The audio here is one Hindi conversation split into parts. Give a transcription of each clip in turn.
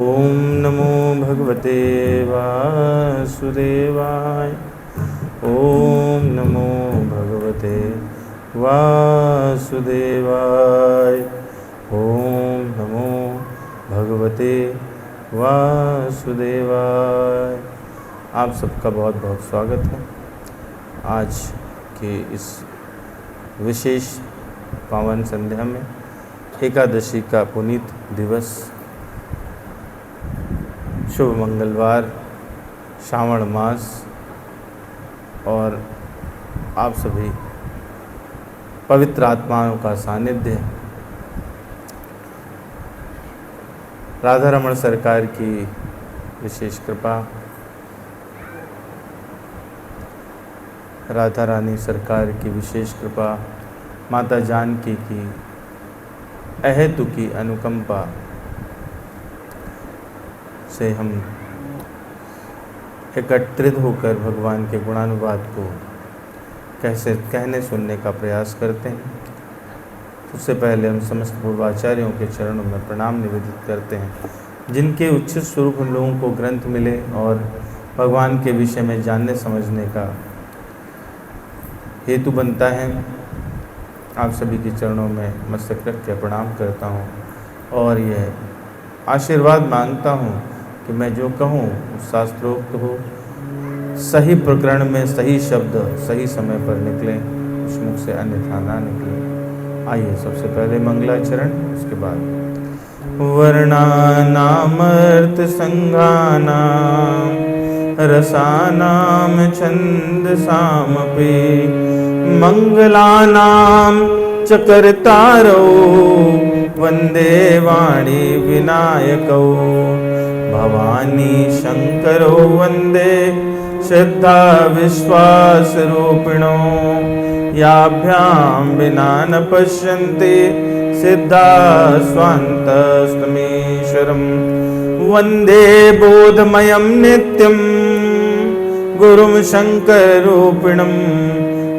ओम नमो भगवते वासुदेवाय। ओम नमो भगवते वासुदेवाय। ओम नमो भगवते वासुदेवाय। आप सबका बहुत बहुत स्वागत है आज के इस विशेष पावन संध्या में। एकादशी का पुनीत दिवस, शुभ मंगलवार, श्रावण मास, और आप सभी पवित्र आत्माओं का सानिध्य, राधा रमण सरकार की विशेष कृपा, राधा रानी सरकार की विशेष कृपा, माता जानकी की अहेतु की अनुकंपा से हम एकत्रित होकर भगवान के गुणानुवाद को कैसे कहने सुनने का प्रयास करते हैं। सबसे पहले हम समस्त पूर्वाचार्यों के चरणों में प्रणाम निवेदित करते हैं, जिनके उच्च स्वरूप हम लोगों को ग्रंथ मिले और भगवान के विषय में जानने समझने का हेतु बनता है। आप सभी के चरणों में मस्तक रख के प्रणाम करता हूँ और यह आशीर्वाद मांगता हूँ कि मैं जो कहूँ शास्त्रोक्त हो, सही प्रकरण में सही शब्द सही समय पर निकले, उस मुख से अन्यथा ना निकले। आइए सबसे पहले मंगलाचरण, उसके बाद वर्णानामर्थ संज्ञानां रसानां छन्दसामपि मंगलानां च कर्तारौ वन्दे वाणी विनायकौ भवानी शंकरो वन्दे श्रद्धा विश्वासरूपिणो याभ्यां विना न पश्यन्ति सिद्धा स्वान्तस्तमीश्वरं वन्दे बोधमयं नित्यं गुरुं शङ्कररूपिणं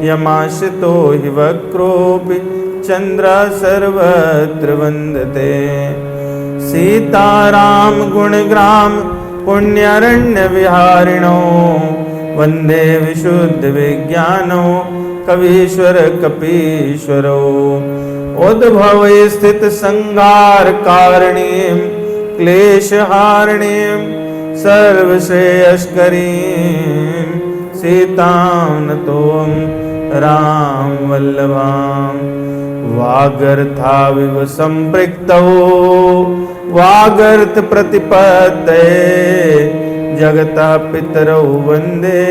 यमाश्रितो हि वक्रोऽपि चन्द्रः सर्वत्र वन्दते सीताराम गुणग्राम पुण्यरण्य विहारिणो वन्दे विशुद्ध विज्ञानो कवीश्वर कपीश्वरो उद्भव स्थित संहार कारणीं क्लेशहारिणीं सर्वश्रेयस्करीं सीतां नतोऽहं राम वल्लभां वागर्थाविव सम्पृक्तौ वागर्थ प्रतिपत्तये जगतः पितरौ वन्दे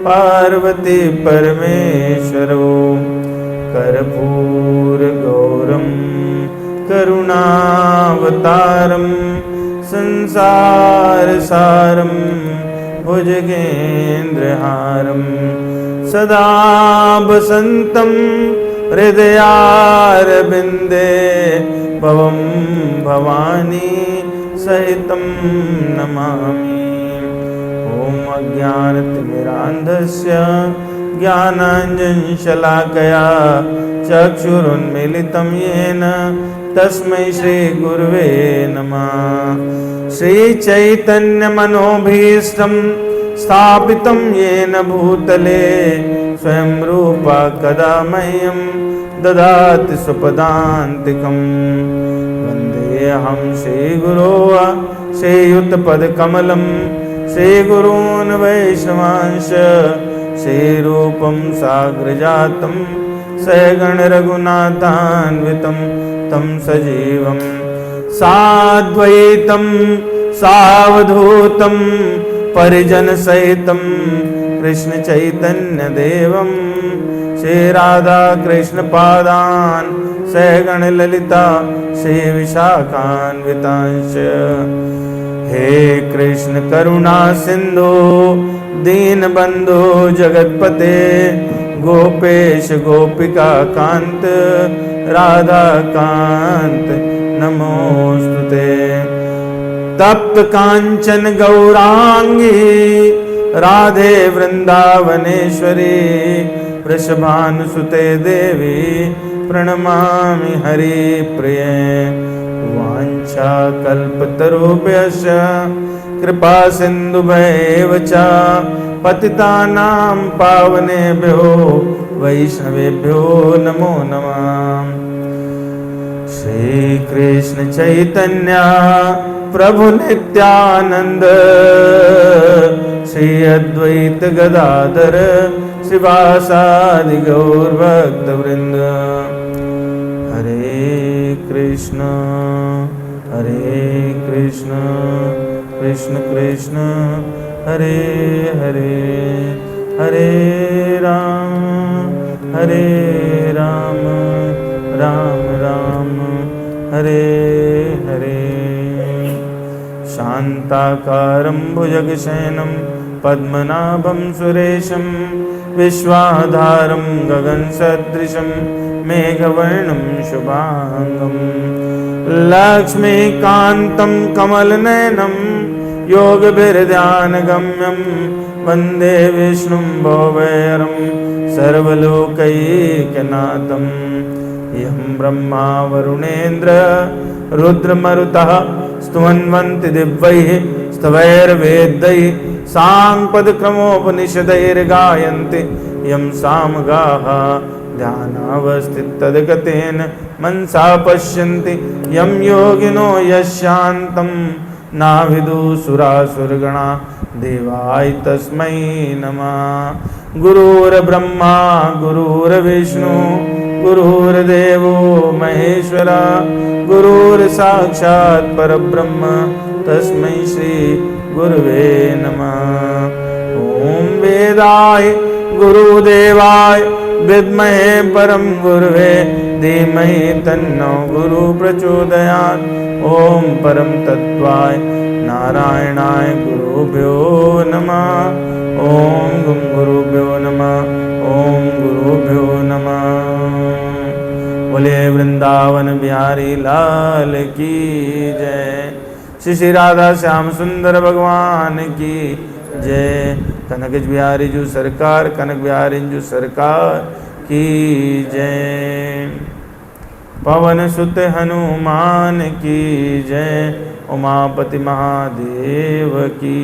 पार्वती परमेश्वरौ कर्पूरगौरं करुणावतारं संसारसारं भुजगेन्द्रहारं सदा वसन्तं हृदयारविन्दे भवं भवानी सहितं नमामि। ॐ अज्ञानतिमिरान्धस्य ज्ञानाञ्जनशलाकया चक्षुरुन्मीलितं येन तस्मै श्रीगुरुवे नमः। श्रीचैतन्यमनोभीष्टं स्थापितं येन भूतले स्वयं रूपा कदा मह्यं ददाति स्वपदान्तिकं। वन्देऽहं श्रीगुरो श्रीयुतपदकमलं श्रीगुरून् वैष्णवांश श्रीरूपं साग्रजातं सहगण रघुनाथान्वितं तं सजीवं साद्वैतं सावधूतं परिजनसहितं कृष्ण चैतन्य देवं श्री राधा कृष्ण पादान् सहगण ललिता श्री विशाखान्वितांश। हे कृष्ण करुणा सिंधु दीनबंधु जगतपते गोपेश गोपिका कांत राधा कांत नमोस्तुते। तप्त कांचन गौरांगी राधे वृंदावनेश्वरी वृषभानुसुते देवी प्रणमामि हरिप्रिये। वाञ्छा कल्पतरुभ्यश्च कृपा सिन्धुभ्येव च पतितानां पावनेभ्यो वैष्णवेभ्यो नमो नमः। श्री कृष्ण चैतन्य प्रभु नित्यानंद श्री अद्वैत गदाधर श्रीवासादि गौर भक्त वृंद। हरे कृष्ण कृष्ण कृष्ण हरे हरे, हरे राम राम राम हरे हरे। शान्ताकारं भुजगशयनं पद्मनाभं सुरेशं विश्वाधारं गगनसदृशं मेघवर्णं शुभांगं लक्ष्मीकान्तं कमलनयनं योगभिर्ध्यानगम्यं वन्दे विष्णुं भवभयहरं सर्वलोकैकनाथम्। यं ब्रह्मा वरुणेन्द्र रुद्रमरुतः स्तुवन्वन्ति दिव्यैः स्तवैर्वेदैः साङ्गपदक्रमोपनिषदैर्गायन्ति यं सामगाः ध्यानावस्थिततद्गतेन मनसा पश्यन्ति यं योगिनो यशान्तं नाभिदुसुरासुरगणा देवाय तस्मै नमः। गुरुर्ब्रह्मा गुरुर्विष्णु गुरुर्देवो महेश्वरा गुरुर्साक्षात् परब्रह्म तस्मै श्री गुरुवे नमः। ओम वेदाय गुरुदेवाय विद्महे परम गुरुवे धीमहि तन्नो गुरु प्रचोदयात्। ओम परम तत्वाय नारायणाय गुरुभ्यो नमः। ओम गुरुभ्यो नमः। ओम गुरुभ्यो नमः। बोले वृंदावन बिहारी लाल की जय। श्री श्री राधा श्याम सुंदर भगवान की जय। कनक बिहारी जी सरकार, कनक बिहारी जी सरकार की जय। पवन सुत हनुमान की जय। उमापति महादेव की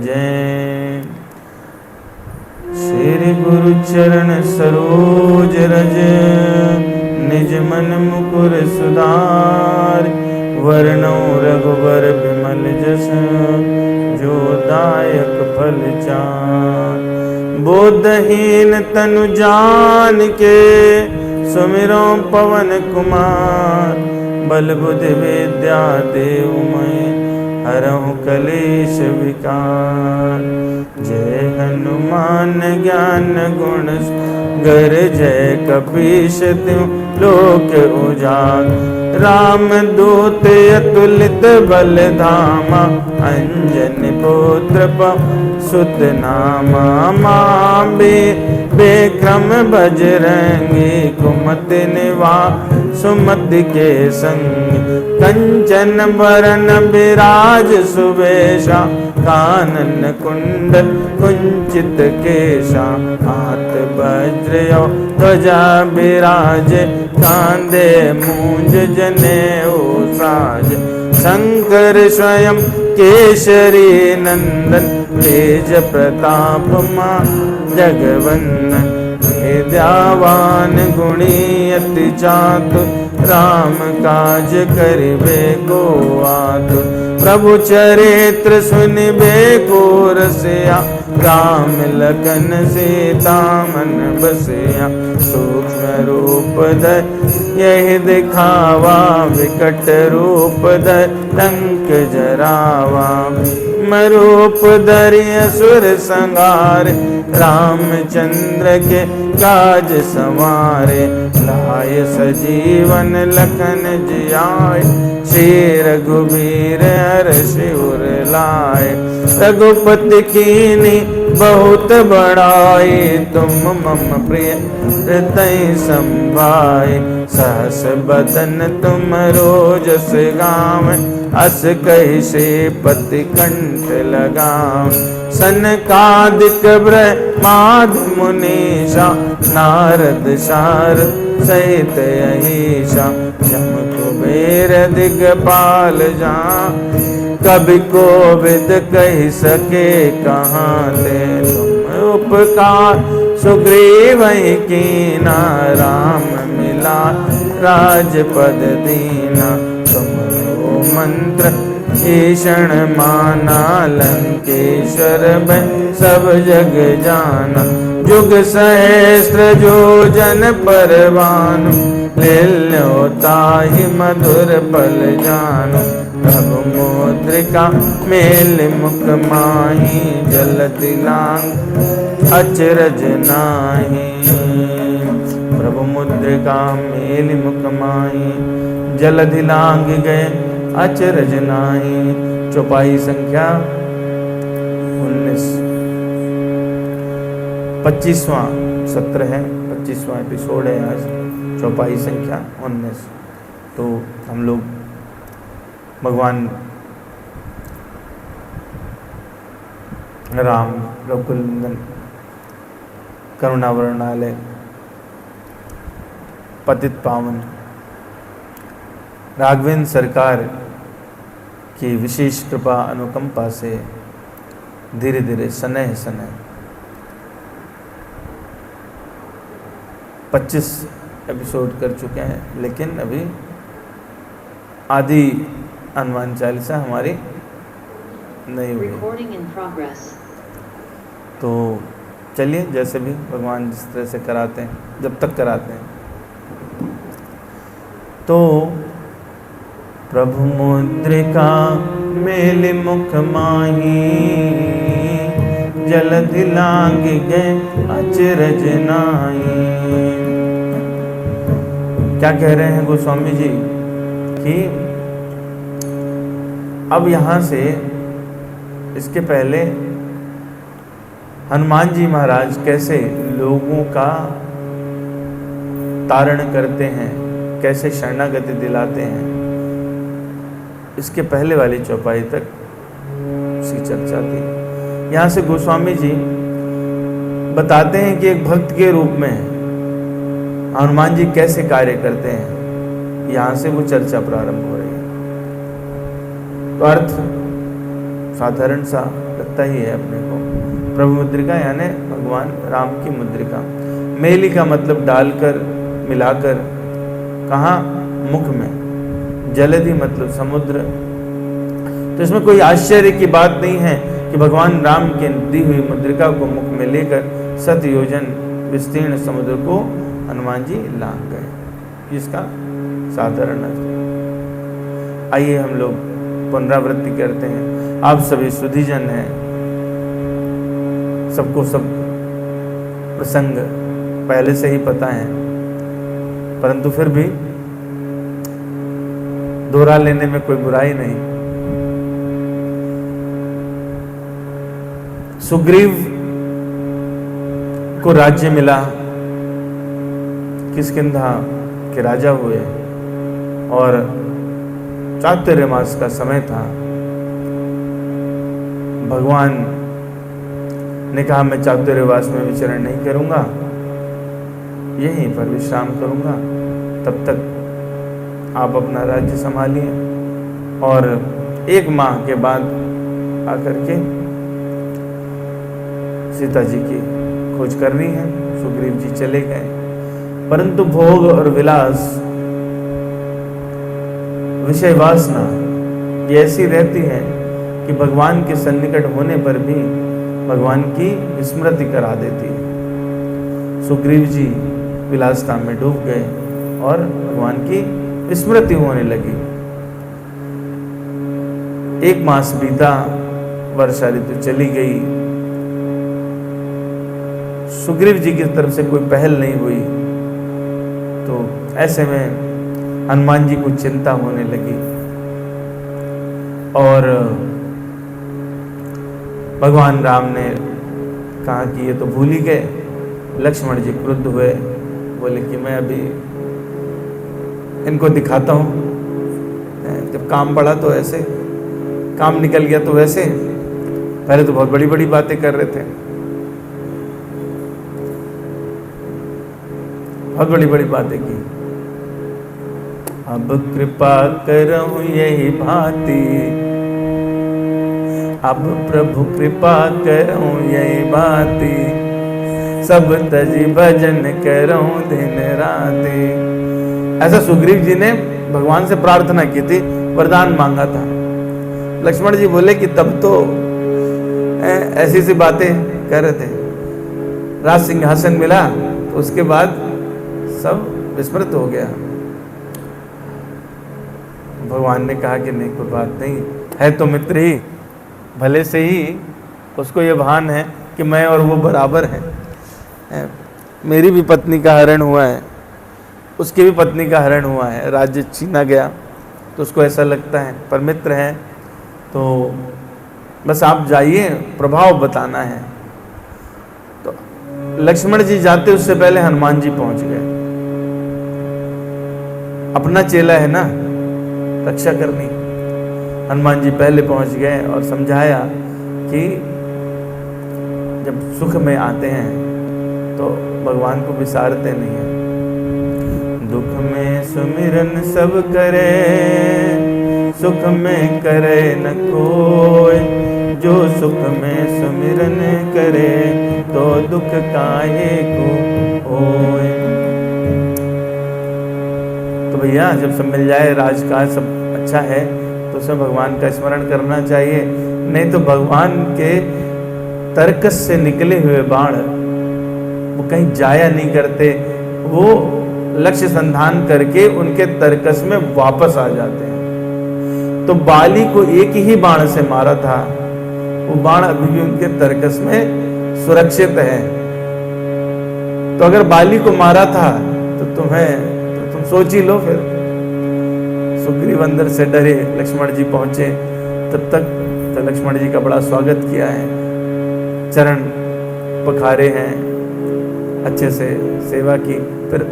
जय। श्री गुरु चरण सरोज रज निज मन मुकुर सुधार। वर्णो रघुवर बिमल जस जो दायक फल चार। बोधहीन तनु जान के सुमिरो पवन कुमार। बल बुद्धि विद्या देव मैं हरहु कलेश विकार। जय हनुमान ज्ञान गुण गर जय कपीश तिहु लोक उजागर। राम दूत अतुलित बल धामा। अंजनी पुत्र सुत नामा। मां बेक्रम बजरंगी कुमति निवार। सुमति के संग कंचन बरन बिराज सुबेशा। कानन कुंडल कुंचित केशा। हाथ वज्र ध्वजा बिराज। कांधे मूंज जनेऊ साज। शंकर स्वयं केसरी नंदन। तेज प्रताप मां जगवंदन। विद्यावान गुणी अति चातुर। राम काज करिबे को आतुर। प्रभु चरित्र सुनिबे को रसिया। राम लखन सीता मन बसिया। सूक्ष्म रूप धर यही दिखावा। विकट रूप धर लंक जरावा। रूप धरि असुर संहारे। रामचंद्र के काज संवारे। लाय सजीवन लखन जियाय। श्री रघुबीर हरषि उर लाय। रघुपति कीन्ही बहुत बड़ाई तुम मम प्रिय हृदय संभाए। सहस बदन तुम रोजस गाँव अस कैसे पति कंठ लगाम। सनकादिक ब्रह्मादि मुनीषा नारद शारद सहित अहिषा। जम कुबेर दिगपाल जहाँ कभी कोविद कह सके कहाँ ते। तुम उपकार सुग्रीव कीना राम मिला राजपद दीना। तुम मंत्र ईषण माना लंकेश्वर में सब जग जाना। जुग सहस्त्र जो जन परवान लील्योताहि मधुर पल जान। प्रभु मुद्रिका मेल मुख माही जलति लांग अचरज नाही। प्रभु मुद्रिका मेल मुख माही जलधि लांग गए अचरज नाही। चौपाई संख्या 19। 25वां सत्र है, 25वां एपिसोड है आज। चौपाई संख्या 19। तो हम लोग भगवान राम रघुकुल नंदन करुणावरणालय पतित पावन राघवेंद्र सरकार की विशेष कृपा अनुकंपा से धीरे धीरे सनह 25 एपिसोड कर चुके हैं, लेकिन अभी आधी हनुमान चालीसा हमारी नहीं हुई। तो चलिए, जैसे भी भगवान जिस तरह से कराते हैं, जब तक कराते हैं। तो प्रभु मुद्रिका मेल मुख माही जलधि लांग गए अचरज नाही। क्या कह रहे हैं गोस्वामी जी कि अब यहाँ से इसके पहले हनुमान जी महाराज कैसे लोगों का तारण करते हैं, कैसे शरणागति दिलाते हैं, इसके पहले वाली चौपाई तक उसकी चर्चा थी। यहाँ से गोस्वामी जी बताते हैं कि एक भक्त के रूप में हनुमान जी कैसे कार्य करते हैं। यहाँ से वो चर्चा प्रारंभ हो रही है। तो अर्थ साधारण सा लगता ही है अपने को। प्रभु मुद्रिका यानी भगवान राम की मुद्रिका। मेली का मतलब डालकर, मिलाकर, कहाँ? मुख में। जलधि मतलब समुद्र। तो इसमें कोई आश्चर्य की बात नहीं है कि भगवान राम के दी हुई मुद्रिका को मुख में लेकर 7 योजन विस्तीर्ण समुद्र को हनुमान जी लांघ गए। इसका साधारण अर्थ। आइए हम लोग पुनरावृत्ति करते हैं। आप सभी सुधीजन हैं, सबको सब प्रसंग पहले से ही पता है, परंतु फिर भी दोहरा लेने में कोई बुराई नहीं। सुग्रीव को राज्य मिला, किष्किंधा के राजा हुए और चातुर्य मास का समय था। भगवान ने कहा मैं चातुर्यवास में विचरण नहीं करूंगा, यहीं पर विश्राम करूंगा, तब तक आप अपना राज्य संभालिए। और 1 माह के बाद आकर के सीता जी की खोज करनी है। सुग्रीव जी चले गए, परंतु भोग और विलास, विषय वासना ये ऐसी रहती है कि भगवान के सन्निकट होने पर भी भगवान की स्मृति करा देती है। सुग्रीव जी विलासता में डूब गए और भगवान की स्मृति होने लगी। 1 मास बीता, वर्षा ऋतु चली गई, सुग्रीव जी की तरफ से कोई पहल नहीं हुई। तो ऐसे में हनुमान जी को चिंता होने लगी और भगवान राम ने कहा कि ये तो भूल ही गए। लक्ष्मण जी क्रुद्ध हुए, बोले कि मैं अभी इनको दिखाता हूँ। जब काम बढ़ा तो ऐसे, काम निकल गया तो वैसे। पहले तो बहुत बड़ी बड़ी बातें कर रहे थे, बहुत बड़ी बड़ी बातें की। अब कृपा करऊं यही भांति, अब प्रभु कृपा करऊं यही भांति, सब तजी भजन करऊं दिन राति। ऐसा सुग्रीव जी ने भगवान से प्रार्थना की थी, वरदान मांगा था। लक्ष्मण जी बोले कि तब तो ऐसी सी बातें कर रहे थे, राज सिंहासन मिला तो उसके बाद सब विस्मृत हो गया। भगवान ने कहा कि नहीं, कोई बात नहीं, है तो मित्र ही, भले से ही उसको ये भान है कि मैं और वो बराबर हैं। मेरी भी पत्नी का हरण हुआ है, उसकी भी पत्नी का हरण हुआ है, राज्य छीना गया, तो उसको ऐसा लगता है, पर मित्र हैं तो बस आप जाइए, प्रभाव बताना है। तो लक्ष्मण जी जाते उससे पहले हनुमान जी पहुंच गए। अपना चेला है ना, रक्षा करनी। हनुमान जी पहले पहुंच गए और समझाया कि जब सुख में आते हैं तो भगवान को विसारते नहीं है। दुख में सुमिरन सब करे, सुख में करे न कोई, जो सुख में सुमिरन करे तो दुख काहे को होए। तो भैया जब सब मिल जाए, राजकाज सब अच्छा है, तो उसमें भगवान का स्मरण करना चाहिए। नहीं तो भगवान के तर्कस से निकले हुए बाण वो कहीं जाया नहीं करते, वो लक्ष्य संधान करके उनके तर्कस में वापस आ जाते हैं। तो बाली को एक ही बाण से मारा था, वो बाण अभी भी उनके तर्कस में सुरक्षित है। तो अगर बाली को मारा था तो तुम सोच ही लो। फिर सुग्रीव अंदर से डरे, लक्ष्मण जी पहुंचे, तब तक तो लक्ष्मण जी का बड़ा स्वागत किया है, चरण पखारे हैं, अच्छे से सेवा की। फिर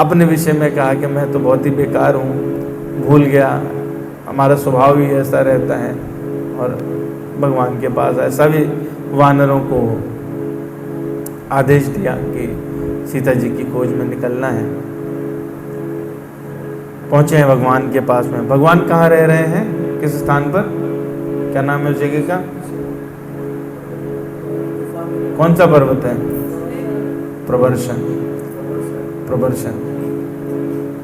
अपने विषय में कहा कि मैं तो बहुत ही बेकार हूँ, भूल गया, हमारा स्वभाव ही ऐसा रहता है। और भगवान के पास ऐसा भी वानरों को आदेश दिया कि सीता जी की खोज में निकलना है। पहुंचे हैं भगवान के पास में। भगवान कहाँ रह रहे हैं, किस स्थान पर, क्या नाम है उस जगह का, कौन सा पर्वत है? प्रवर्षण, प्रवर्षण,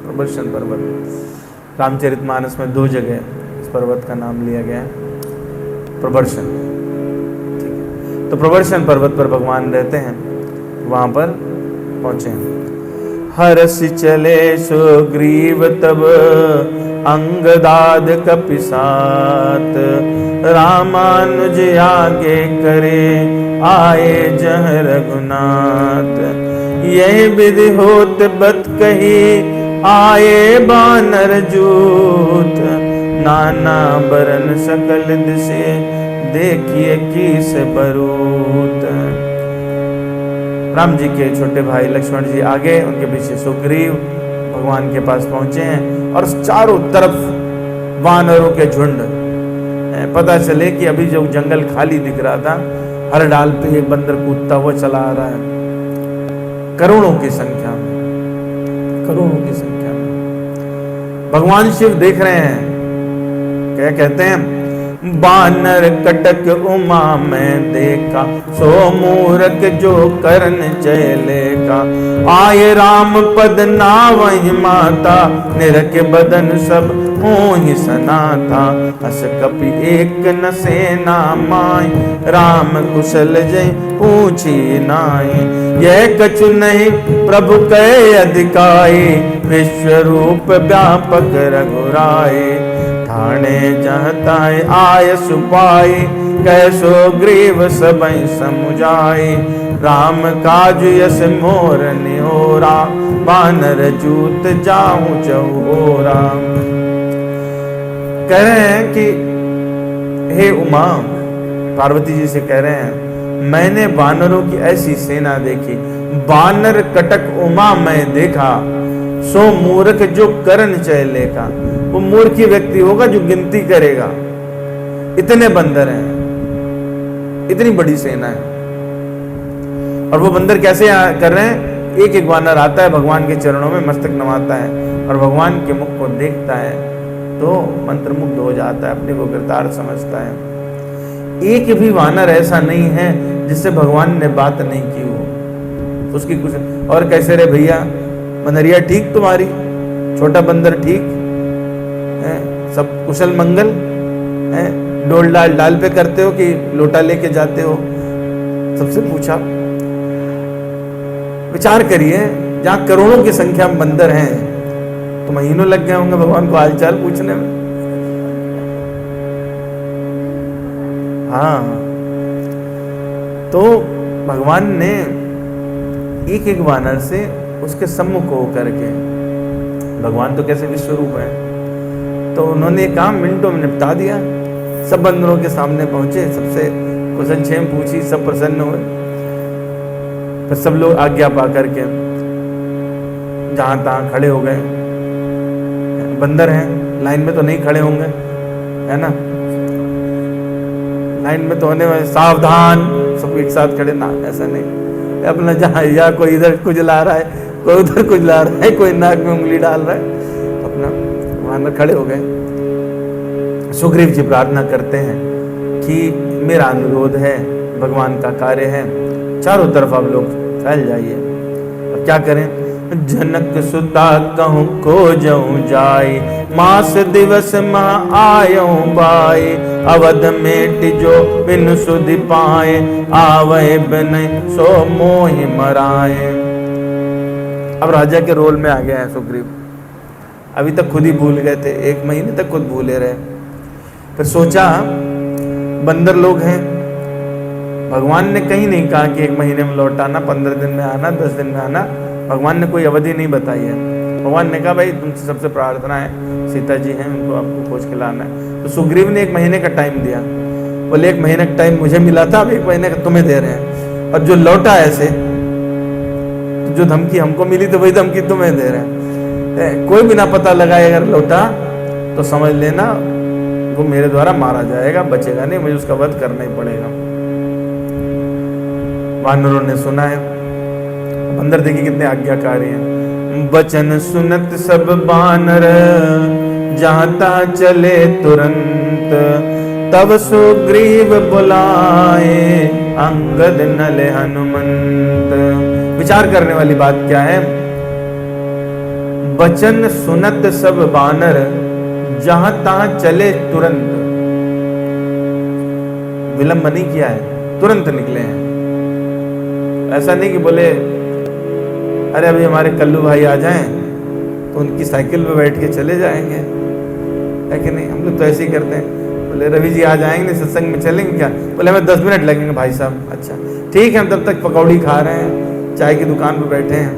प्रवर्षण पर्वत। रामचरितमानस में 2 जगह इस पर्वत का नाम लिया गया है, प्रवर्षण। ठीक है, तो प्रवर्षण पर्वत पर भगवान रहते हैं, वहां पर पहुंचे हैं। हरस चले सुग्रीव तब अंगदाद कपिसात, रामानुज आगे करे आए जह रघुनाथ। यही विधि होत बत कही आए बानर जूत, नाना बरन सकल दिशे देखिए किस बरूत। राम जी के छोटे भाई लक्ष्मण जी आगे, उनके पीछे सुग्रीव भगवान के पास पहुंचे हैं और चारों तरफ वानरों के झुंड। पता चले कि अभी जो जंगल खाली दिख रहा था, हर डाल पे एक बंदर कूदता हुआ चला आ रहा है, करोड़ों की संख्या में, करोड़ों की संख्या में। भगवान शिव देख रहे हैं, क्या कहते हैं, बानर कटक उमा में देखा, सो मूरख जो करन चले का। आए राम पद नावहि माता, निरख बदन सब मोहि सनाथा। अस कपि एक न सेना माय, राम कुशल जय पूछी नाई। यह कछु नहीं प्रभु कहे अधिकाई, विश्व रूप व्यापक रघुराई। ठाणे जहताय आय सुपाई, कैसो ग्रीव सबई समुझाई। राम काज यस मोर निहोरा, बानर जूत जाऊं चहुरा। कह रहे हैं कि हे उमा, पार्वती जी से कह रहे हैं, मैंने वानरों की ऐसी सेना देखी, वानर कटक उमा मैं देखा, सो मूर्ख जो करण चय लेखा। वो मूर्ख व्यक्ति होगा जो गिनती करेगा, इतने बंदर हैं, इतनी बड़ी सेना है। और वो बंदर कैसे कर रहे हैं? एक एक वानर आता है, भगवान के चरणों में मस्तक नवाता है और भगवान के मुख को देखता है तो मंत्रमुग्ध हो जाता है, अपने को कृतार्थ समझता है। एक भी वानर ऐसा नहीं है जिससे भगवान ने बात नहीं की हो, उसकी कुछ। और कैसे रे भैया, बनरिया ठीक तुम्हारी, छोटा बंदर ठीक है, सब कुशल मंगल है, डोल डाल डाल पे करते हो कि लोटा लेके जाते हो? सबसे पूछा। विचार करिए, जहां करोड़ों की संख्या में बंदर हैं तो महीनों लग गए होंगे भगवान को हालचाल पूछने में। हाँ, तो भगवान ने एक एक वानर से उसके सम्मुख होकर के, भगवान तो कैसे विश्व रूप है, तो उन्होंने काम मिनटों में निपटा दिया। सब बंदरों के सामने पहुंचे, सबसे क्वेश्चन छेम पूछी, सब प्रसन्न हुए। फिर सब लोग आज्ञा पा करके जहां तहां खड़े हो गए। बंदर हैं, लाइन में तो नहीं खड़े होंगे, है ना, लाइन में तो होने में सावधान, सब एक साथ खड़े ना, ऐसा नहीं। अपना जहाँ, या कोई इधर कुजला रहा है, कोई उधर कुजला रहा है, कोई नाक में उंगली डाल रहा है, अपना वहां खड़े हो गए। सुग्रीव जी प्रार्थना करते हैं कि मेरा अनुरोध है, भगवान का कार्य है, चारों तरफ आप लोग फैल जाइए। और क्या करें? जनक सुता कहूँ को जाऊं जाए, मास दिवस मह आयऊं बाई, अवध मेट जो बिन सुधि पाए, आवे बिन सो मोहि मराए। अब राजा के रोल में आ गया है सुग्रीव। अभी तक खुद ही भूल गए थे, 1 महीने तक खुद भूले रहे। फिर सोचा बंदर लोग हैं, भगवान ने कहीं नहीं कहा कि 1 महीने में लौट आना, 15 दिन में आना, 10 दिन में आना। भगवान ने कोई अवधि नहीं बताई है। भगवान ने कहा भाई तुमसे सबसे प्रार्थना है, सीता जी हैं, उनको आपको खोज के लाना है। तो सुग्रीव ने 1 महीने का टाइम दिया। बोले 1 महीने का टाइम मुझे मिला था, अब 1 महीने का तुम्हें दे रहे हैं। और जो लौटा ऐसे, तो जो धमकी हमको मिली तो वही धमकी तुम्हें दे रहे हैं। कोई भी ना पता लगाए अगर लौटा तो समझ लेना वो मेरे द्वारा मारा जाएगा, बचेगा नहीं, मुझे उसका वध करना ही पड़ेगा। वानरों ने सुना है, बंदर देखिए कितने आज्ञाकारी हैं। बचन सुनत सब बानर, जहाँ तहाँ चले तुरंत, तब सुग्रीव बुलाए, अंगद नल हनुमंत। विचार करने वाली बात क्या है? बचन सुनत सब बानर, जहां तहां चले तुरंत। विलंब नहीं किया है, तुरंत निकले हैं। ऐसा नहीं कि बोले अरे अभी हमारे कल्लू भाई आ जाएं तो उनकी साइकिल पे बैठ के चले जाएंगे, है कि नहीं? हम लोग तो ऐसे ही करते हैं। बोले रवि जी आ जाएंगे, सत्संग में चलेंगे क्या? बोले हमें 10 मिनट लगेंगे भाई साहब। अच्छा ठीक है, हम तब तक पकौड़ी खा रहे हैं, चाय की दुकान पर बैठे हैं।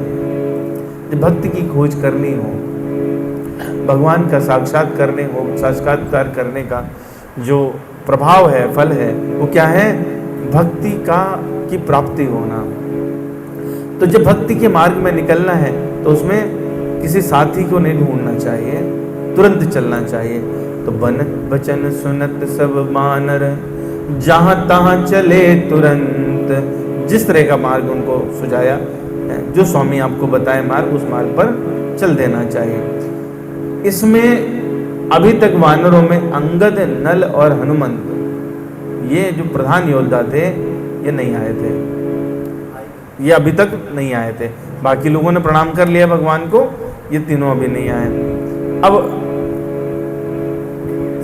जब भक्ति की खोज करनी हो, भगवान का साक्षात्कार करने का जो प्रभाव है, फल है, वो क्या है? भक्ति की प्राप्ति होना। तो जब भक्ति के मार्ग में निकलना है तो उसमें किसी साथी को नहीं ढूंढना चाहिए, तुरंत चलना चाहिए। तो बचन सुनत सब बानर, जहां तहां चले तुरंत। जिस तरह का मार्ग उनको सुझाया, जो स्वामी आपको बताए मार्ग, उस मार्ग पर चल देना चाहिए। इसमें अभी तक वानरों में अंगद, नल और हनुमंत, ये जो प्रधान योद्धा थे, ये नहीं आए थे, ये अभी तक नहीं आए थे। बाकी लोगों ने प्रणाम कर लिया भगवान को, ये तीनों अभी नहीं आए। अब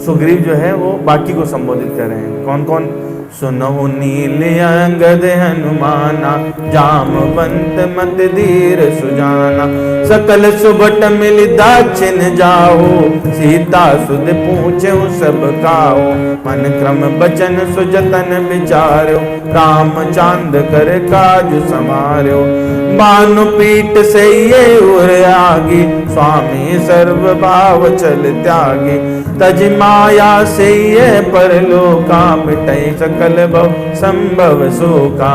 सुग्रीव जो है वो बाकी को संबोधित कर रहे हैं। कौन कौन? सुनहु नील अंगद हनुमाना, जामवंत मत धीर सुजाना, सकल सुबट मिल दाक्षिण जाओ, सीता सुध पूछो सब काओ, मन क्रम बचन सुजतन विचारो, राम चांद कर काज समारो, बानु पीठ से ये उर आगे, स्वामी सर्व भाव चल त्यागे, तज माया से ये परलोका, मिटई सकल भव संभव शोका।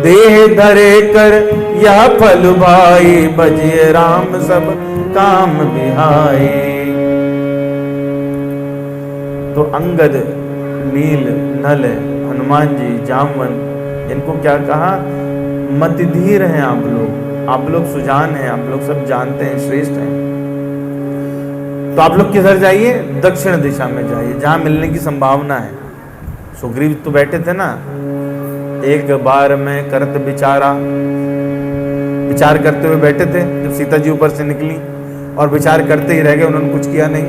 देह धरे कर यह फल भाई, भजिए राम सब काम बिहाई। तो अंगद, नील, नल, हनुमान जी, जामवंत, इनको क्या कहा? मतिधीर हैं आप लोग सुजान हैं, आप लोग सब जानते हैं, श्रेष्ठ हैं। तो आप लोग किधर जाइए? दक्षिण दिशा में जाइए, जहां मिलने की संभावना है। सुग्रीव तो बैठे थे ना, एक बार में करत विचारा, विचार करते हुए बैठे थे जब सीता जी ऊपर से निकली, और विचार करते ही रह गए, उन्होंने कुछ किया नहीं।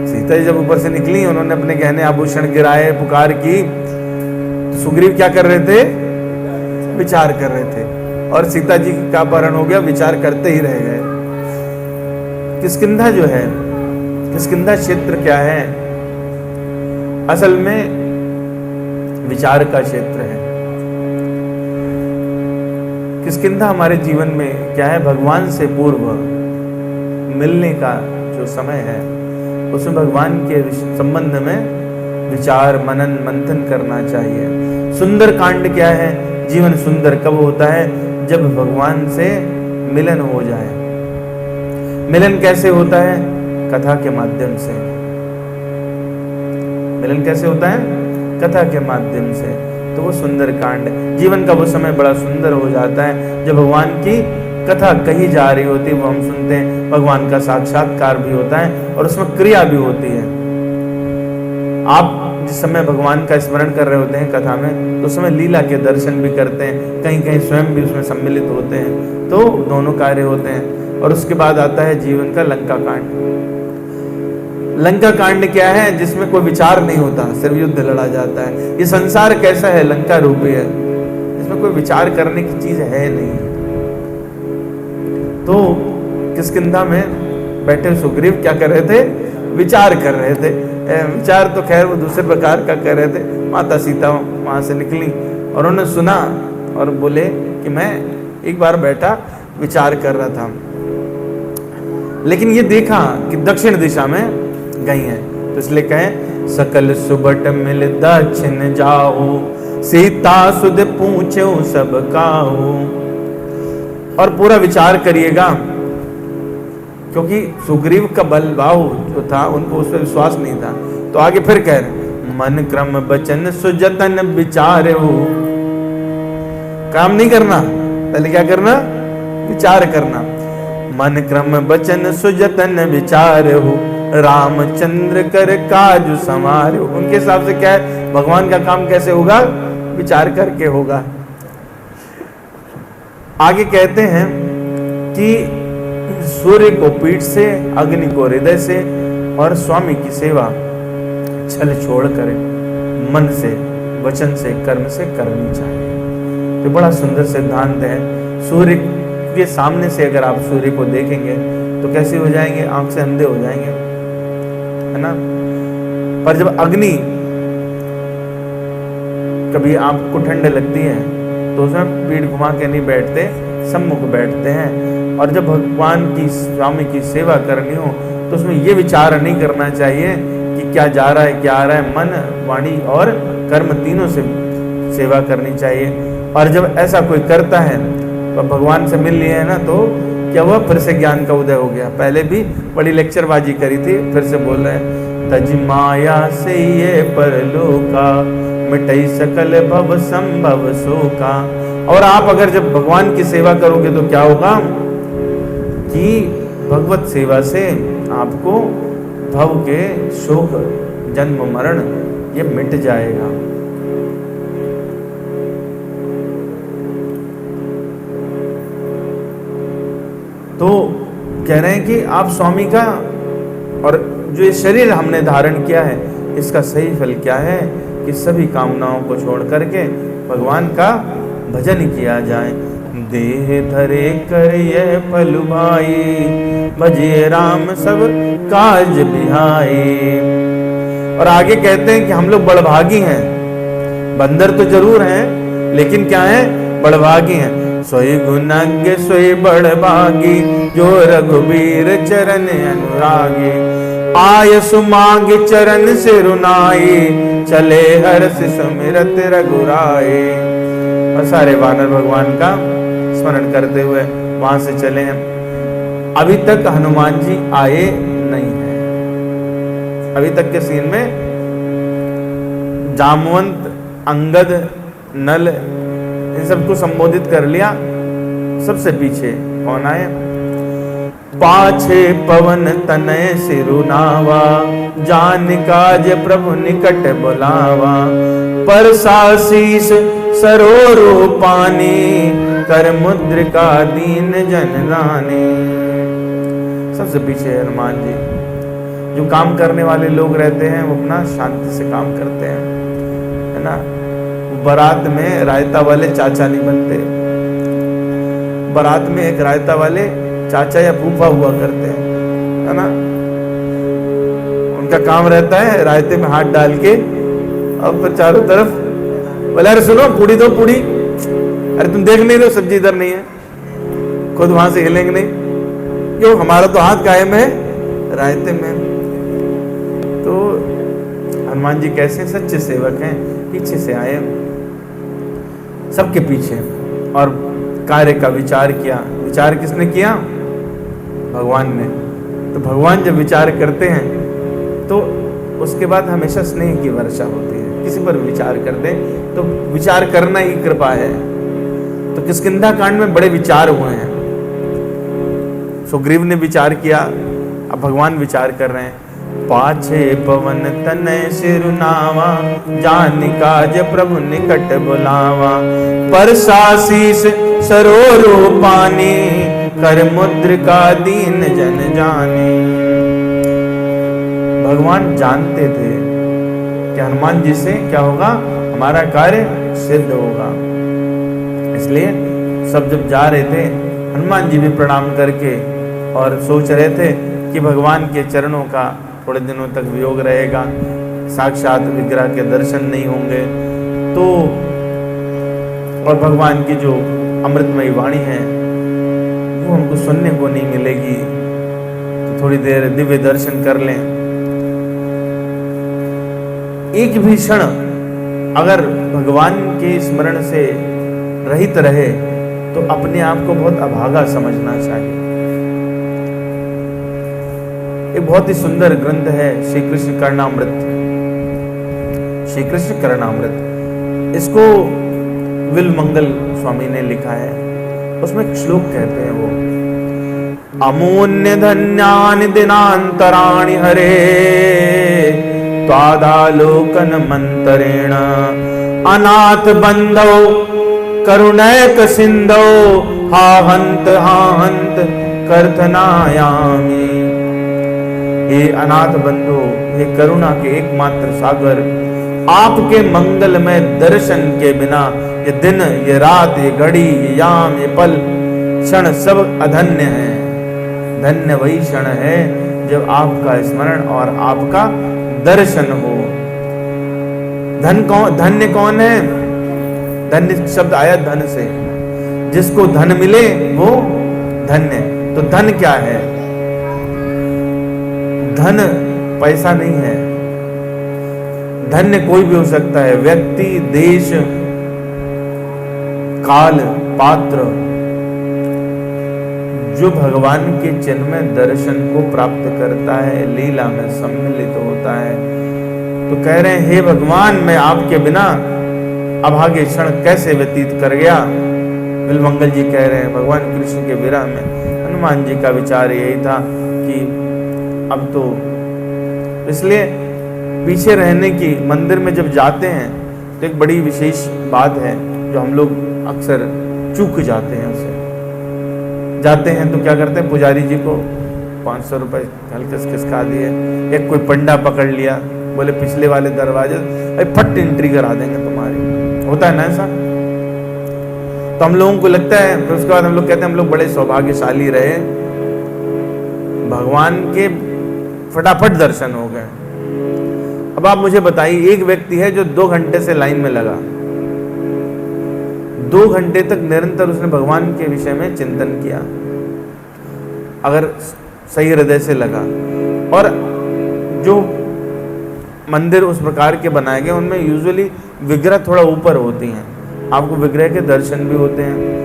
सीता जी जब ऊपर से निकली, उन्होंने अपने गहने आभूषण गिराए, पुकार की, तो सुग्रीव क्या कर रहे थे? विचार कर रहे थे, और सीता जी का अपहरण हो गया, विचार करते ही रह गए। किष्किंधा जो है, किष्किंधा क्षेत्र क्या है? असल में विचार का क्षेत्र है। किष्किंधा हमारे जीवन में क्या है? भगवान से पूर्व मिलने का जो समय है, उसमें भगवान के संबंध में विचार, मनन, मंथन करना चाहिए। सुंदर कांड क्या है? जीवन सुंदर कब होता है? जब भगवान से मिलन हो जाए। मिलन कैसे होता है? कथा के माध्यम से। मिलन कैसे होता है? कथा के माध्यम से। तो वो सुंदर कांड, जीवन का वो समय बड़ा सुंदर हो जाता है जब भगवान की कथा कही जा रही होती है, वो हम सुनते हैं। भगवान का साक्षात्कार भी होता है और उसमें क्रिया भी होती है। आप जिस समय भगवान का स्मरण कर रहे होते हैं कथा में, तो उस समय लीला के दर्शन भी करते हैं, कहीं कहीं स्वयं भी उसमें सम्मिलित होते हैं। तो दोनों कार्य होते हैं। और उसके बाद आता है जीवन का लंका कांड। लंका कांड क्या है? जिसमें कोई विचार नहीं होता, सिर्फ युद्ध लड़ा जाता है। ये संसार कैसा है? लंका रूपी है, इसमें कोई विचार करने की चीज है नहीं। तो किष्किंधा में बैठे सुग्रीव क्या कर रहे थे? विचार कर रहे थे। विचार तो खैर वो दूसरे प्रकार का कर रहे थे। माता सीता वहां से निकली और उन्होंने सुना और बोले कि मैं एक बार बैठा विचार कर रहा था, लेकिन ये देखा कि दक्षिण दिशा में गई हैं, तो इसलिए कहें सकल सुबट मिल दक्षिण जाओ, सीता सुध पूछो सब काहू। और पूरा विचार करिएगा, क्योंकि सुग्रीव का बलभाव जो था, उनको उस पर विश्वास नहीं था। तो आगे फिर कह रहे, मन क्रम बचन सुजतन विचार हो। काम नहीं करना, पहले क्या करना? विचार करना। मन क्रम बचन सुजतन विचार हो, रामचंद्र कर काज समार। उनके हिसाब से क्या है? भगवान का काम कैसे होगा? विचार करके होगा। आगे कहते हैं कि सूर्य को पीठ से, अग्नि को हृदय से, और स्वामी की सेवा छल छोड़कर मन से, वचन से, कर्म से करनी चाहिए। तो बड़ा सुंदर सिद्धांत है। सूर्य के सामने से अगर आप सूर्य को देखेंगे तो कैसे हो जाएंगे? आंख से अंधे हो जाएंगे, है ना। पर जब अग्नि कभी आपको ठंड लगती है तो उसमें पीठ घुमा के नहीं बैठते, सम्मुख बैठते हैं। और जब भगवान की, स्वामी की सेवा करनी हो तो उसमें ये विचार नहीं करना चाहिए कि क्या जा रहा है, क्या आ रहा है। मन, वाणी और कर्म तीनों से सेवा करनी चाहिए। और जब ऐसा कोई करता है तो भगवान से मिल लिए है ना, तो क्या हुआ? फिर से ज्ञान का उदय हो गया। पहले भी बड़ी लेक्चरबाजी करी थी, फिर से बोल रहे हैं, तज माया से ये परलोका, मिटई सकल भव संभव शोका। और आप अगर जब भगवान की सेवा करोगे तो क्या होगा कि भगवत सेवा से आपको भव के शोक, जन्म मरण ये मिट जाएगा। तो कह रहे हैं कि आप स्वामी का, और जो ये शरीर हमने धारण किया है, इसका सही फल क्या है कि सभी कामनाओं को छोड़ करके भगवान का भजन किया जाए। देह धरे कर ये फल भाई, भजे राम सब काज बिहाई। और आगे कहते हैं कि हम लोग बड़भागी हैं। बंदर तो जरूर हैं, लेकिन क्या है? बड़भागी हैं। सोई गुणज्ञ सोई बड़भागी, जो रघुबीर चरण अनुरागी। आय सुमांग चरण सिरुनाई, चले हर्ष सुमिरत रघुराई। और सारे वानर भगवान का स्मरण करते हुए वहां से चले हैं। अभी तक हनुमान जी आए नहीं है। अभी तक के सीन में जामवंत, अंगद, नल इन सबको संबोधित कर लिया। सबसे पीछे कौन आए? पाछे पवन तनय सिरुनावा, जान काज प्रभु निकट बुलावा। परसासीस सरोरो पानी, कर मुद्रिका दीन जन रानी। सबसे पीछे हनुमान जी। जो काम करने वाले लोग रहते हैं वो अपना शांति से काम करते हैं, है ना। बारात में रायता वाले चाचा नहीं बनते। बारात में एक रायता वाले चाचा या फूफा हुआ करते हैं, है ना। उनका काम रहता है रायते में हाथ डाल के अब फिर चारों तरफ बोले, अरे सुनो पूड़ी दो पूड़ी, अरे तुम देख नहीं रहे हो सब्जी इधर नहीं है, खुद वहां से हिलेंगे नहीं, क्यों? हमारा तो हाथ कायम है रायते में। तो हनुमान जी कैसे सच्चे सेवक हैं, पीछे से आए सबके पीछे और कार्य का विचार किया। विचार किसने किया? भगवान ने। तो भगवान जब विचार करते हैं तो उसके बाद हमेशा स्नेह की वर्षा होती है। किसी पर विचार कर दें तो विचार करना ही कृपा है। तो किष्किंधा कांड में बड़े विचार हुए हैं। सुग्रीव ने विचार किया, अब भगवान विचार कर रहे हैं। पाछे पवन तनय सिरुनावा, जान काज प्रभु निकट बुलावा। परसासीस सरोरो पानी, कर मुद्रिका दीन जन जाने। भगवान जानते थे कि हनुमान जी से क्या होगा, हमारा कार्य सिद्ध होगा। इसलिए सब जब जा रहे थे, हनुमान जी भी प्रणाम करके और सोच रहे थे कि भगवान के चरणों का थोड़े दिनों तक वियोग रहेगा, साक्षात विग्रह के दर्शन नहीं होंगे। तो और भगवान की जो अमृतमयी वाणी है वो हमको सुनने को नहीं मिलेगी, तो थोड़ी देर दिव्य दर्शन कर लें। एक भी क्षण अगर भगवान के स्मरण से रहित रहे तो अपने आप को बहुत अभागा समझना चाहिए। एक बहुत ही सुंदर ग्रंथ है श्री कृष्ण कर्णामृत। श्री कृष्ण कर्णामृत, इसको विल मंगल स्वामी ने लिखा है। उसमें एक श्लोक कहते हैं वो, अमून्य धन्यानि दिनांतराणि हरे, त्वादालोकन मंतरेण, अनाथ बंधो करुणैक सिंधो, हा हंत कर्तनायामि। हे अनाथ बंधु, हे करुणा के एकमात्र सागर, आपके मंगलमय दर्शन के बिना ये दिन, ये रात, ये घड़ी, ये याम, ये पल, क्षण सब अधन्य है। धन्य वही क्षण है जब आपका स्मरण और आपका दर्शन हो। धन्य कौन है? धन्य शब्द आया धन से। जिसको धन मिले वो धन्य। तो धन क्या है? धन पैसा नहीं है। धन्य कोई भी हो सकता है, व्यक्ति, देश, काल, पात्र। जो भगवान के चिन्मय दर्शन को प्राप्त करता है, लीला में सम्मिलित होता है, तो कह रहे हैं हे भगवान, मैं आपके बिना अभागे क्षण कैसे व्यतीत कर गया। बिलमंगल जी कह रहे हैं भगवान कृष्ण के विरह में हनुमान जी का विचार यही था कि अब तो, इसलिए पीछे रहने की, मंदिर में जब जाते हैं तो एक बड़ी विशेष बात है जो हम लोग अक्सर चूक जाते हैं। उसे जाते हैं तो क्या करते हैं, पुजारी जी को 500 रुपये हल्के खिसका दिए, एक कोई पंडा पकड़ लिया, बोले पिछले वाले दरवाजे फट एंट्री करा देंगे तुम्हारी। होता है ना ऐसा? तो हम लोगों को लगता है, फिर उसके बाद हम लोग कहते हैं हम लोग बड़े सौभाग्यशाली रहे, भगवान के फटाफट दर्शन हो गए। अब आप मुझे बताइए, एक व्यक्ति है जो 2 घंटे से लाइन में लगा, 2 घंटे तक निरंतर उसने भगवान के विषय में चिंतन किया, अगर सही हृदय से लगा। और जो मंदिर उस प्रकार के बनाए गए उनमें यूजुअली विग्रह थोड़ा ऊपर होती हैं, आपको विग्रह के दर्शन भी होते हैं।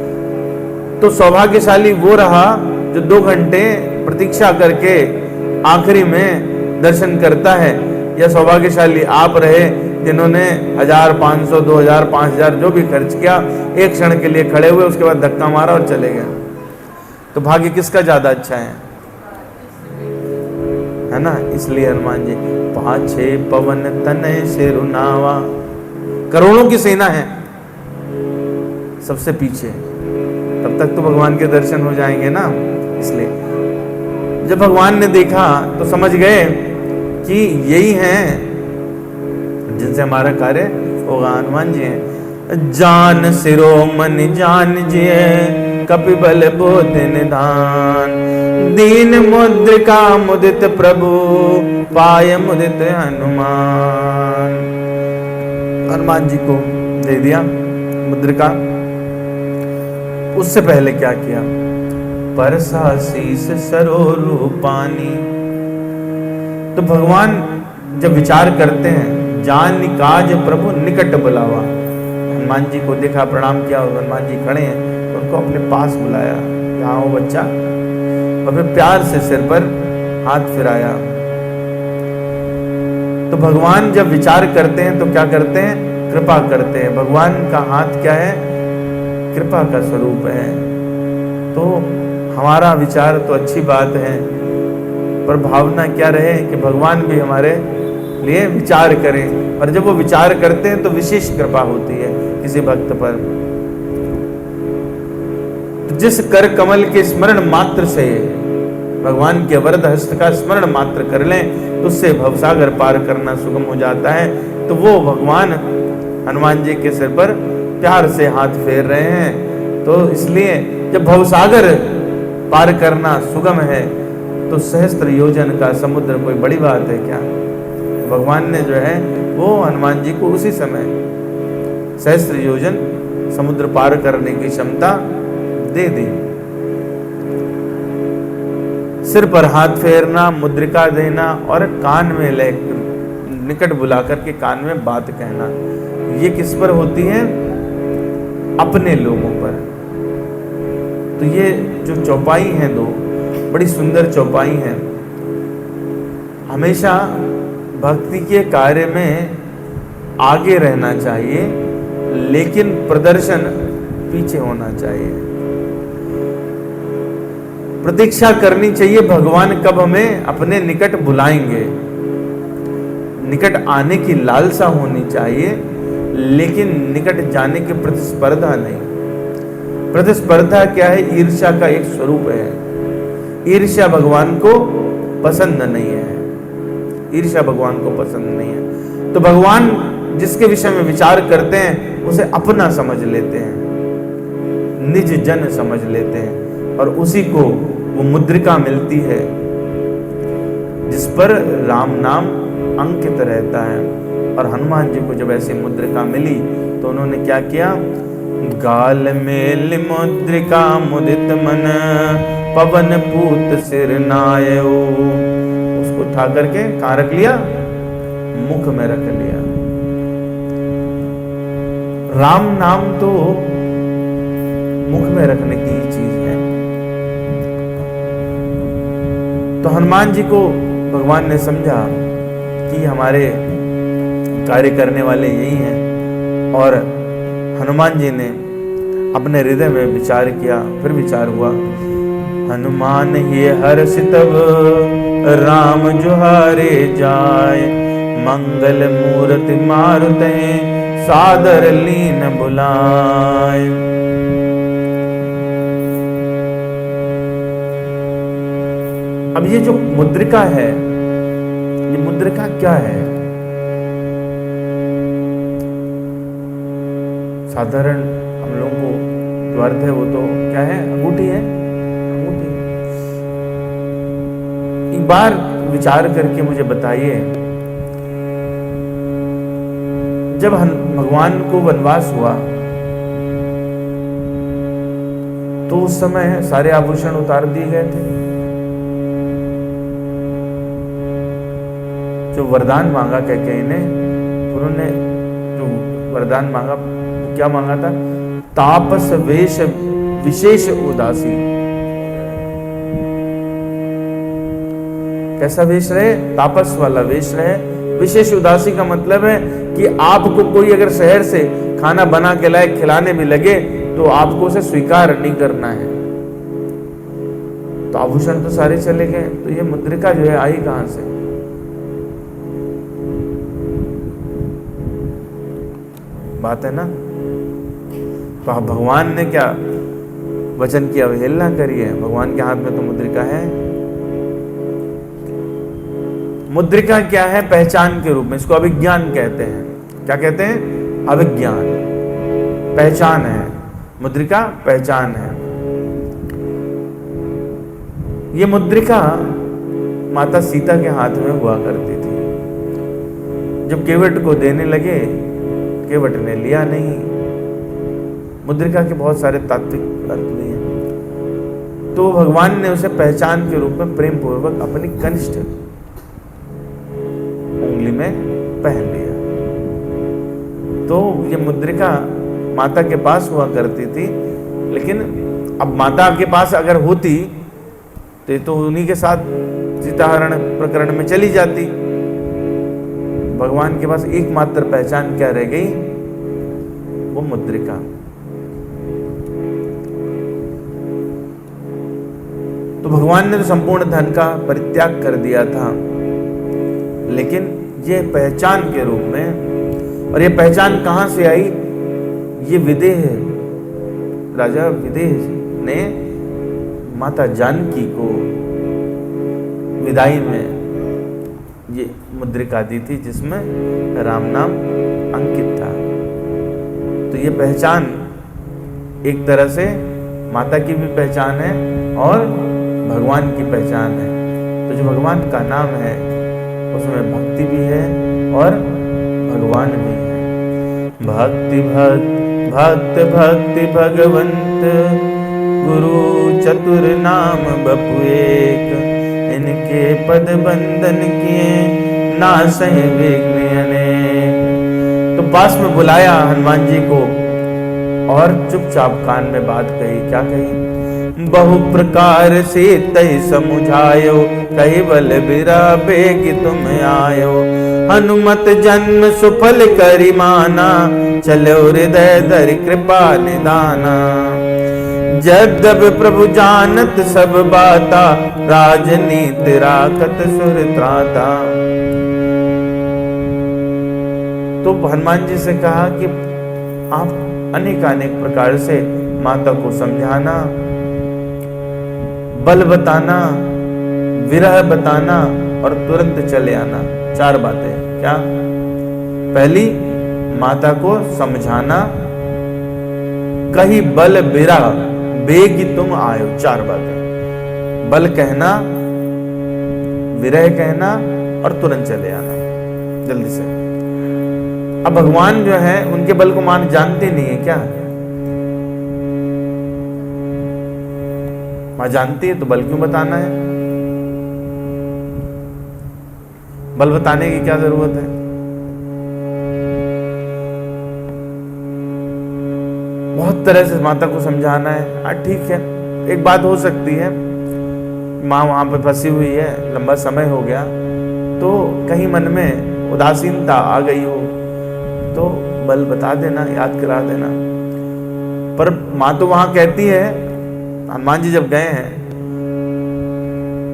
तो सौभाग्यशाली वो रहा जो 2 घंटे प्रतीक्षा करके आखिरी में दर्शन करता है, या सौभाग्यशाली आप रहे जिन्होंने 1000, 500, 2000, 5000 जो भी खर्च किया, एक क्षण के लिए खड़े हुए, उसके बाद धक्का मारा और चले गए। तो भाग्य किसका ज्यादा अच्छा है ना? इसलिए हनुमान जी पाछे पवन तनय सिरुनावा, करोड़ों की सेना है सबसे पीछे, तब तक तो भगवान के दर्शन हो जाएंगे ना। इसलिए जब भगवान ने देखा तो समझ गए कि यही हैं जिनसे हमारा कार्य होगा। हनुमान जी हैं जान सिरोमणि जान जिय कपिबल बोध निधान, दीन मुद्रिका मुदित प्रभु पाय मुदित हनुमान। हनुमान जी को दे दिया मुद्रिका। उससे पहले क्या किया? परसा शीस सरो रूपानी। तो भगवान जब विचार करते हैं, जान काज प्रभु निकट बुलावा, हनुमान जी को देखा, प्रणाम किया, और हनुमान जी खड़े हैं, उनको अपने पास बुलाया, यहाँ हो बच्चा, और फिर प्यार से सिर पर हाथ फिराया। तो भगवान जब विचार करते हैं तो क्या करते हैं? कृपा करते हैं। भगवान का हाथ क्या है? कृपा का स्वरूप है। तो हमारा विचार तो अच्छी बात है, पर भावना क्या रहे कि भगवान भी हमारे लिए विचार करें, और जब वो विचार करते हैं तो विशेष कृपा होती है किसी भक्त पर। जिस कर कमल के स्मरण मात्र से भगवान के वरद हस्त का स्मरण मात्र कर लें तो उससे भवसागर पार करना सुगम हो जाता है। तो वो भगवान हनुमान जी के सिर पर प्यार से हाथ फेर रहे हैं। तो इसलिए जब भवसागर पार करना सुगम है तो सहस्त्र योजन का समुद्र कोई बड़ी बात है क्या? भगवान ने जो है वो हनुमान जी को उसी समय सहस्त्र योजन समुद्र पार करने की क्षमता दे दी। सिर पर हाथ फेरना, मुद्रिका देना और कान में ले निकट बुला करके कान में बात कहना, ये किस पर होती है? अपने लोगों पर। तो ये जो चौपाई हैं दो, बड़ी सुंदर चौपाई हैं। हमेशा भक्ति के कार्य में आगे रहना चाहिए, लेकिन प्रदर्शन पीछे होना चाहिए। प्रतीक्षा करनी चाहिए भगवान कब हमें अपने निकट बुलाएंगे, निकट आने की लालसा होनी चाहिए, लेकिन निकट जाने की प्रतिस्पर्धा नहीं। प्रतिस्पर्धा क्या है? ईर्ष्या का एक स्वरूप है। ईर्ष्या भगवान को पसंद नहीं है, ईर्ष्या भगवान को पसंद नहीं है। तो भगवान जिसके विषय में विचार करते हैं उसे अपना समझ लेते हैं, निज जन समझ लेते हैं, और उसी को वो मुद्रिका मिलती है जिस पर राम नाम अंकित रहता है। और हनुमान जी को जब ऐसी मुद्रिका मिली तो उन्होंने क्या किया? गाल में मुद्रिका मुदित मन पवन पूत सिर नायो, उसको उठा करके कहाँ रख लिया? मुख में रख लिया। राम नाम तो मुख में रखने की चीज है। तो हनुमान जी को भगवान ने समझा कि हमारे कार्य करने वाले यही हैं, और हनुमान जी ने अपने हृदय में विचार किया। फिर विचार हुआ, हनुमान ये हर्षित राम जुहारे जाय, मंगल मूर्ति मारुते सादर लीन बुलाए। अब ये जो मुद्रिका है, ये मुद्रिका क्या है? साधारण हम लोगों को जो अर्थ है वो तो क्या है? अंगूठी है, अंगूठी। एक बार विचार करके मुझे बताइए, जब भगवान को वनवास हुआ तो उस समय सारे आभूषण उतार दिए गए थे। जो वरदान मांगा कैकेयी ने, उन्होंने जो वरदान मांगा क्या मांगा था? तापस वेश विशेष उदासी। कैसा वेश रहे? तापस वाला वेश रहे। विशेष उदासी का मतलब है कि आपको कोई अगर शहर से खाना बना के लाए, खिलाने भी लगे, तो आपको उसे स्वीकार नहीं करना है। तो आभूषण तो सारे चले गए, तो ये मुद्रिका जो है आई कहां से? बात है ना। तो भगवान ने क्या वचन की अवहेलना करी है? भगवान के हाथ में तो मुद्रिका है। मुद्रिका क्या है? पहचान के रूप में। इसको अभिज्ञान कहते हैं। क्या कहते हैं? अभिज्ञान। पहचान है मुद्रिका, पहचान है। ये मुद्रिका माता सीता के हाथ में हुआ करती थी। जब केवट को देने लगे, केवट ने लिया नहीं। मुद्रिका के बहुत सारे तात्विक अर्थ भी हैं। तो भगवान ने उसे पहचान के रूप में प्रेम पूर्वक अपनी कनिष्ठ उंगली में पहन लिया। तो ये मुद्रिका माता के पास हुआ करती थी, लेकिन अब माता के पास अगर होती तो उन्हीं के साथ सीताहरण प्रकरण में चली जाती। भगवान के पास एकमात्र पहचान क्या रह गई? वो मुद्रिका। तो भगवान ने तो संपूर्ण धन का परित्याग कर दिया था, लेकिन ये पहचान के रूप में। और ये पहचान कहां से आई? ये विदेह, राजा विदेह ने माता जानकी को विदाई में ये मुद्रिका दी थी, जिसमें राम नाम अंकित था। तो ये पहचान एक तरह से माता की भी पहचान है और भगवान की पहचान है। तो जो भगवान का नाम है उसमें भक्ति भी है और भगवान भी है। भक्ति भक्त भक्त भक्ति भगवंत, गुरु चतुर नाम बपु एक, इनके पद बंधन किए नासहि विघ्न अनेक। तो पास में बुलाया हनुमान जी को और चुपचाप कान में बात कही। क्या कही? बहु प्रकार से तय समुझायो, कही बल बिरा बेग तुम आयो। हनुमत जन्म सुफल करी माना, चलो हृदय धरि कृपा निदाना। जगदब प्रभु जानत सब बाता, राजनीति राखत सुर त्राता। तो हनुमान जी से कहा कि आप अनेक प्रकार से माता को समझाना, बल बताना, विरह बताना और तुरंत चले आना। 4 बातें। क्या? पहली, माता को समझाना, कही बल बिरा बेग तुम आयो। 4 बातें। बल कहना, विरह कहना और तुरंत चले आना जल्दी से। अब भगवान जो है उनके बल को मान जानते नहीं है क्या? मां जानती है तो बल क्यों बताना है? बल बताने की क्या जरूरत है? बहुत तरह से माता को समझाना है। हाँ ठीक है, एक बात हो सकती है, माँ वहां पे फंसी हुई है, लंबा समय हो गया, तो कहीं मन में उदासीनता आ गई हो तो बल बता देना, याद करा देना। पर माँ तो वहां कहती है, हनुमान जी जब गए हैं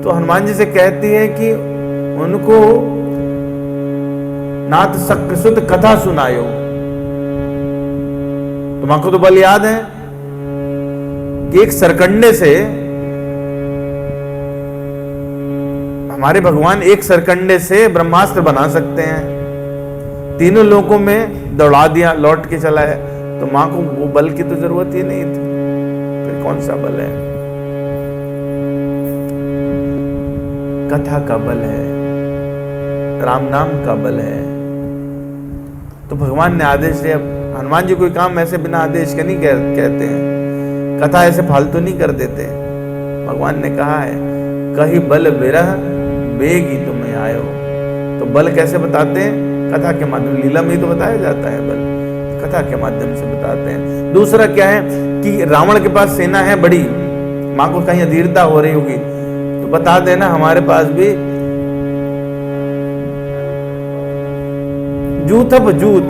तो हनुमान जी से कहती है कि उनको नाथ शक्र सुत कथा सुनायो। तो मां को तो बल याद है कि एक सरकंडे से, हमारे भगवान एक सरकंडे से ब्रह्मास्त्र बना सकते हैं। तीनों लोकों में दौड़ा दिया, लौट के चला है। तो मां को वो बल की तो जरूरत ही नहीं थी, फिर कौन सा बल है? कथा का बल है, राम नाम का बल है। तो भगवान ने आदेश दिया। हनुमान जी कोई काम ऐसे बिना आदेश के नहीं कहते हैं। कथा ऐसे फालतू नहीं कर देते। भगवान ने कहा है कहीं बल विरह बेगी तुम्हें आयो। तो बल कैसे बताते हैं? कथा के माध्यम, लीला में ही तो बताया जाता है बल, कथा के माध्यम से बताते हैं। दूसरा क्या है कि रावण के पास सेना है बड़ी, माँ को कहीं अधीरता हो रही होगी तो बता देना हमारे पास भी जूथप जूथ,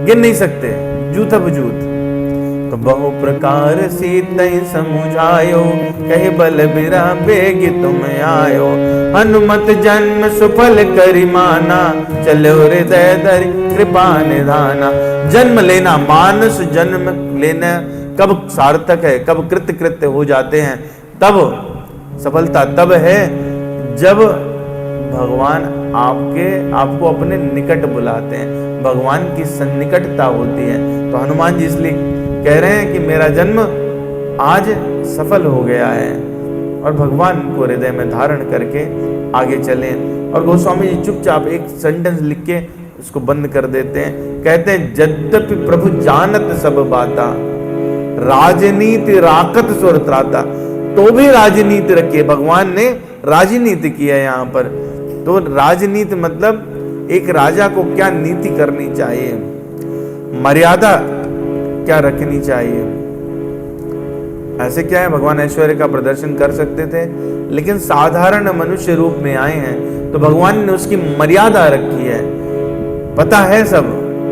गिन नहीं सकते, जूथप जूथ। तो बहु प्रकार सीतै समुझायो, कहे बल बिरा बेग तुम आयो। हनुमत जन्म सुफल करि माना, चलो हृदय धरि कृपा निधाना। जन्म लेना, मानस जन्म लेना कब सार्थक है, कब कृत्य कृत्य हो जाते हैं, तब सफलता तब है जब भगवान आपको अपने निकट बुलाते हैं, भगवान की सन्निकटता होती है। तो हनुमान जी इसलिए कह रहे हैं कि मेरा जन्म आज सफल हो गया है, और भगवान को हृदय में धारण करके आगे चलें। और गोस्वामी जी चुपचाप एक सेंटेंस लिख के उसको बंद कर देते हैं। कहते हैं यद्यपि प्रभु जानत सब बाता, राजनीति राकत सुर त्राता। तो भी राजनीति रखी, भगवान ने राजनीति की है यहाँ पर। तो राजनीति मतलब एक राजा को क्या नीति करनी चाहिए, मर्यादा क्या रखनी चाहिए। ऐसे क्या है, भगवान ऐश्वर्य का प्रदर्शन कर सकते थे, लेकिन साधारण मनुष्य रूप में आए हैं तो भगवान ने उसकी मर्यादा रखी है। पता है सब,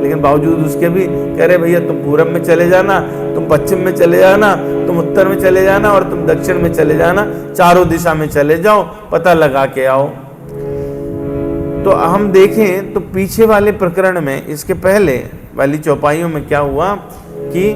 लेकिन बावजूद उसके भी कह रहे भैया तुम पूरब में चले जाना, तुम पश्चिम में चले जाना, तुम उत्तर में चले जाना और तुम दक्षिण में चले जाना, चारों दिशा में चले जाओ, पता लगा के आओ। तो हम देखें तो पीछे वाले प्रकरण में, इसके पहले वाली चौपाइयों में क्या हुआ कि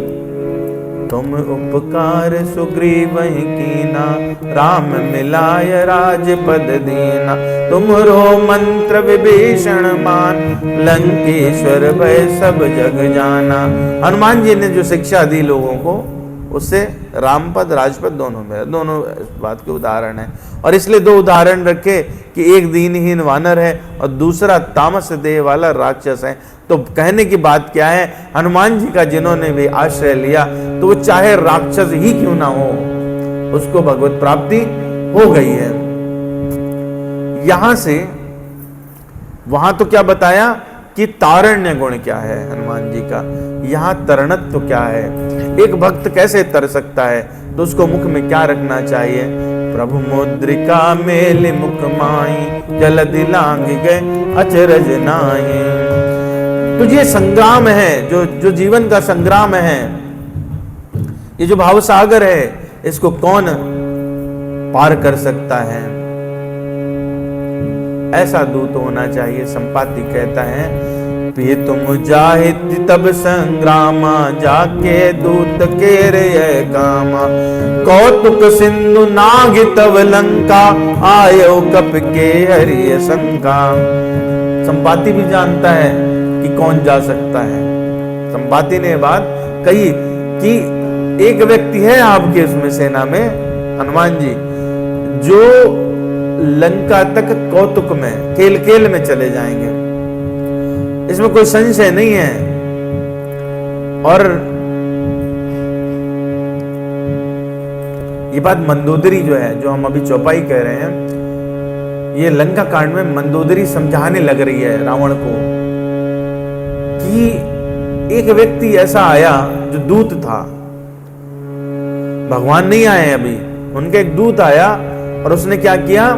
तुम उपकार सुग्रीव कीना, राम मिलाय राजपद दीना। तुमरो मंत्र विभीषण मान, लंकेश्वर भय सब जग जाना। हनुमान जी ने जो शिक्षा दी लोगों को, उससे रामपद राजपद दोनों में, दोनों बात के उदाहरण है। और इसलिए दो उदाहरण रखे कि एक दीनहीन वानर है और दूसरा तामस देह वाला राक्षस है। तो कहने की बात क्या है, हनुमान जी का जिन्होंने भी आश्रय लिया तो वो चाहे राक्षस ही क्यों ना हो, उसको भगवत प्राप्ति हो गई है। यहां से वहां तो क्या बताया कि तारण्य गुण क्या है हनुमान जी का, यहां तरणत्व क्या है, एक भक्त कैसे तर सकता है, तो उसको मुख में क्या रखना चाहिए। प्रभु मुद्रिका मेल मुख माई, जल दिलांग गए अचरज नाई। तो ये संग्राम है, जो जीवन का संग्राम है, ये जो भाव सागर है, इसको कौन पार कर सकता है। ऐसा दूत होना चाहिए। संपाति कहता है पे तुम जाहित तब संग्रामा, जाके दूत के रे कामा। कौतुक सिंधु नाग तब लंका, आयो कप के हरिय शंका। संपाति भी जानता है कि कौन जा सकता है। संपाति ने बात कही कि एक व्यक्ति है आपके उसमें सेना में, हनुमान जी, जो लंका तक कौतुक में, खेल खेल में चले जाएंगे, इसमें कोई संशय नहीं है। और ये बात मंदोदरी जो है, जो हम अभी चौपाई कह रहे हैं, ये लंका कांड में मंदोदरी समझाने लग रही है रावण को कि एक व्यक्ति ऐसा आया जो दूत था, भगवान नहीं आए अभी, उनका एक दूत आया और उसने क्या किया,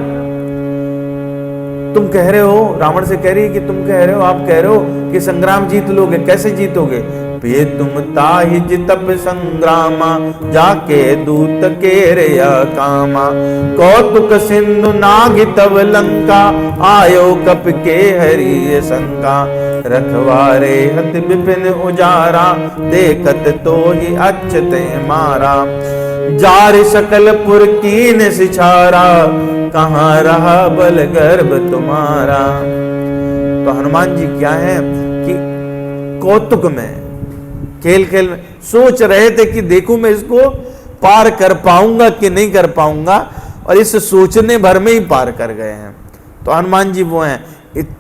तुम कह रहे हो, रावण से कह रही है कि तुम कह रहे हो, आप कह रहे हो कि संग्राम जीत लोगे, कैसे जीतोगे। पे तुम ताहि जितप संग्रामा, जाके दूत के रे कामा। कौतुक सिंधु नाग तब लंका, आयो कप के हरि शंका। रखवारे हत विपिन उजारा, देखत तो ही अच्युत मारा। जार सकल पुर कीन सिछारा, कहाँ रहा बल गर्भ तुम्हारा। तो हनुमान जी क्या है कि कौतुक में, खेल खेल में सोच रहे थे कि देखूं मैं इसको पार कर पाऊंगा कि नहीं कर पाऊंगा, और इस सोचने भर में ही पार कर गए हैं। तो हनुमान जी वो हैं,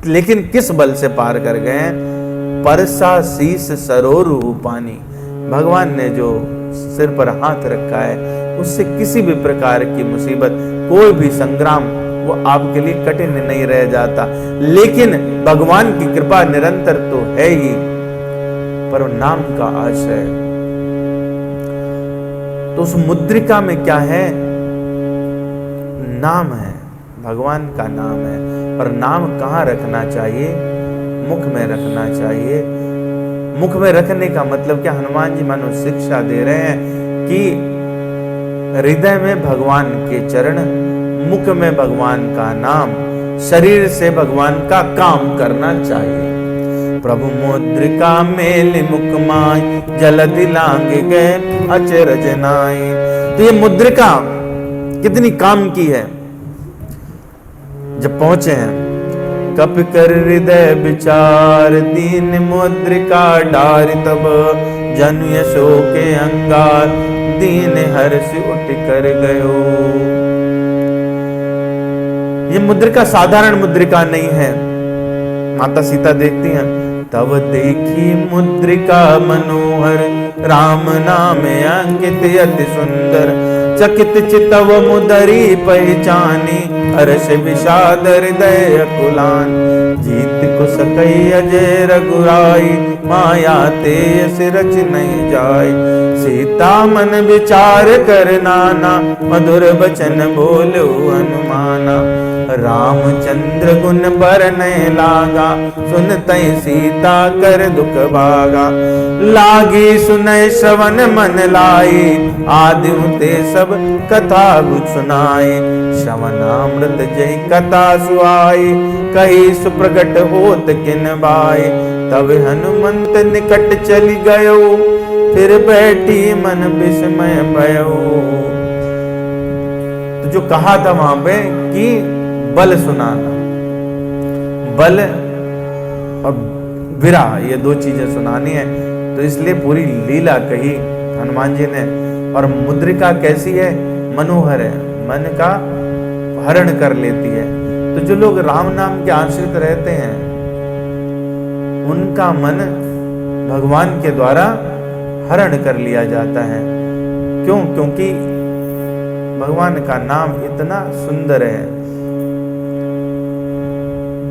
लेकिन किस बल से पार कर गए हैं। परसा शीस सरोरु पानी, भगवान ने जो सिर पर हाथ रखा है उससे किसी भी प्रकार की मुसीबत, कोई भी संग्राम वो आपके लिए कठिन नहीं रह जाता। लेकिन भगवान की कृपा निरंतर तो है ही, पर नाम का आश्रय। तो उस मुद्रिका में क्या है? नाम है, भगवान का नाम है। और नाम कहाँ रखना चाहिए? मुख में रखना चाहिए। मुख में रखने का मतलब क्या? हनुमान जी मानो शिक्षा दे रहे हैं कि हृदय में भगवान के चरण, मुख में भगवान का नाम, शरीर से भगवान का काम करना चाहिए। प्रभु मुद्रिका मेल मुख माय, जलधि लांग गए अचरज नाय। तो ये मुद्रिका कितनी काम की है। जब पहुंचे हैं, कप कर हृदय विचार, दीन मुद्रिका डार, तब जनु यशो के अंगार, दीन हर्ष उठ कर गयो। ये मुद्रिका साधारण मुद्रिका नहीं है। माता सीता देखती हैं, तब देखी मुद्रिका मनोहर, राम नाम अंकित अति सुंदर, चकित चितव मुदरी पहचानी, हर्ष विषाद हृदय कुलान, जीत को सकई अजय रघुराई, माया तेज रच नहीं जाय, सीता मन विचार कर नाना, मधुर बचन बोलो हनुमाना, रामचंद्र गुण बरने लागा, सुनते सीता कर दुख भागा, लागी सुनय श्रवण मन लाई, आदि ते सब कथा सुनाए, श्रवणामृत जय कथा सुआई, कही सुप्रगट होत किन बाय, तब हनुमंत निकट चली गयो, फिर बैठी मन विस्मय भयो। तो जो कहा था वहां पे कि बल सुनाना, बल और विरह, ये दो चीजें सुनानी है। तो इसलिए पूरी लीला कही हनुमान जी ने। और मुद्रिका कैसी है? मनोहर है, मन का हरण कर लेती है। तो जो लोग राम नाम के आश्रित रहते हैं उनका मन भगवान के द्वारा हरण कर लिया जाता है। क्यों? क्योंकि भगवान का नाम इतना सुंदर है।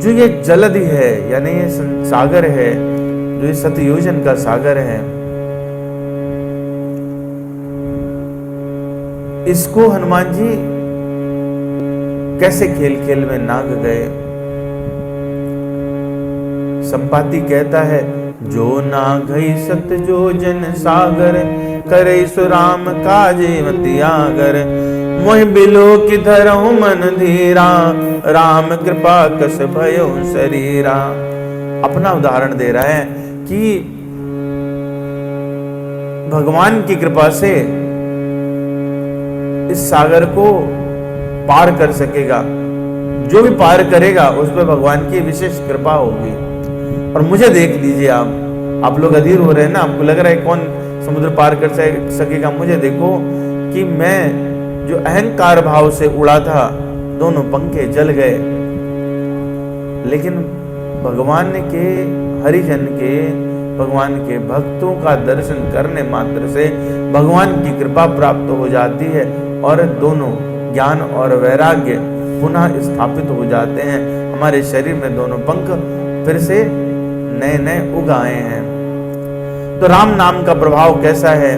जो ये जलधि है, यानी ये सागर है, जो ये सतयोजन का सागर है, इसको हनुमान जी कैसे खेल खेल में नाग गए। संपाति कहता है, जो नागई सत जो जन सागर, करे सुराम काजे मति आगर, मोहि बिलो की धरहु मन धीरा, राम कृपा कस भयो शरीरा। अपना उदाहरण दे रहा है कि भगवान की कृपा से इस सागर को पार कर सकेगा। जो भी पार करेगा उस पर भगवान की विशेष कृपा होगी। और मुझे देख लीजिए, आप लोग अधीर हो रहे हैं ना, आपको लग रहा है कौन समुद्र पार कर सकेगा। मुझे देखो कि मैं जो अहंकार भाव से उड़ा था, दोनों पंखे जल गए, लेकिन भगवान के हरिजन के, भगवान के भक्तों का दर्शन करने मात्र से भगवान की कृपा प्राप्त हो जाती है और दोनों ज्ञान और वैराग्य पुनः स्थापित हो जाते हैं। हमारे शरीर में दोनों पंख फिर से नए नए उगाए हैं। तो राम नाम का प्रभाव कैसा है?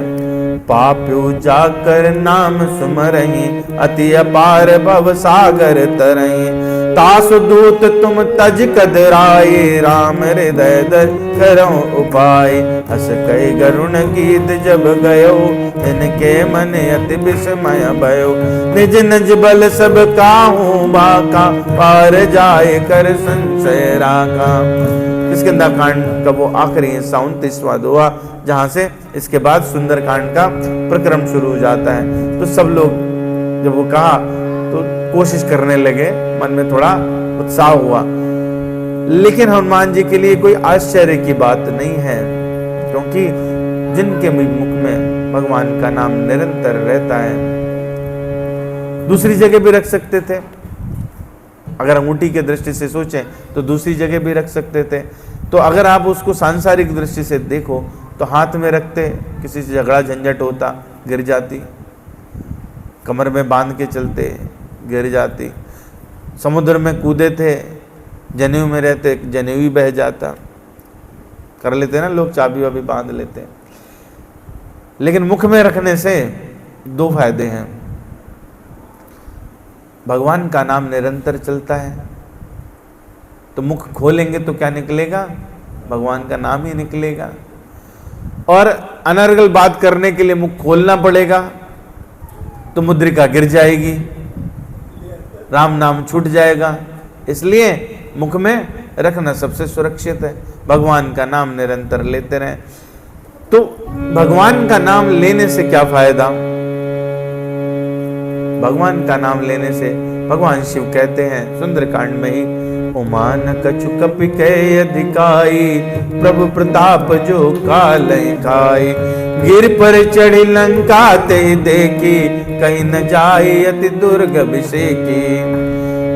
पाप्यो जाकर नाम सुमरहि, अति अपार भव सागर तरहि, तासु दूत तुम तज कदराए, राम हृदय दर करहु उपाय, हस कई गरुण गीत जब गयो, इनके मन अति विस्मय भयो, निज निज बल सब काहू बाका, पार जाए कर संशय राका। किष्किंधा कांड का वो आखिरी 37वां दोहा, जहां से इसके बाद सुंदर कांड का प्रक्रम शुरू हो जाता है। तो सब लोग जब वो कहा तो कोशिश करने लगे, मन में थोड़ा उत्साह हुआ। लेकिन हनुमान जी के लिए कोई आश्चर्य की बात नहीं है, क्योंकि जिनके मुख में भगवान का नाम निरंतर रहता है। दूसरी जगह भी रख सकते थे, अगर अंगूठी के दृष्टि से सोचें तो दूसरी जगह भी रख सकते थे। तो अगर आप उसको सांसारिक दृष्टि से देखो तो हाथ में रखते, किसी से झगड़ा झंझट होता, गिर जाती, कमर में बांध के चलते, गिर जाती। समुद्र में कूदे थे, जनेऊ में रहते, जनेऊ ही बह जाता। कर लेते ना लोग, चाबी वाबी बांध लेते। लेकिन मुख में रखने से दो फायदे हैं। भगवान का नाम निरंतर चलता है, तो मुख खोलेंगे तो क्या निकलेगा? भगवान का नाम ही निकलेगा। और अनर्गल बात करने के लिए मुख खोलना पड़ेगा, तो मुद्रिका गिर जाएगी, राम नाम छूट जाएगा। इसलिए मुख में रखना सबसे सुरक्षित है। भगवान का नाम निरंतर लेते रहें। तो भगवान का नाम लेने से क्या फायदा? भगवान का नाम लेने से भगवान शिव कहते हैं सुंदरकांड में ही, उमान कछु कपि के अधिकाई, प्रभु प्रताप जो काल खाई, गिर पर चढ़ी लंका ते देखी, कहीं न जाए अति दुर्ग अभिषेकी।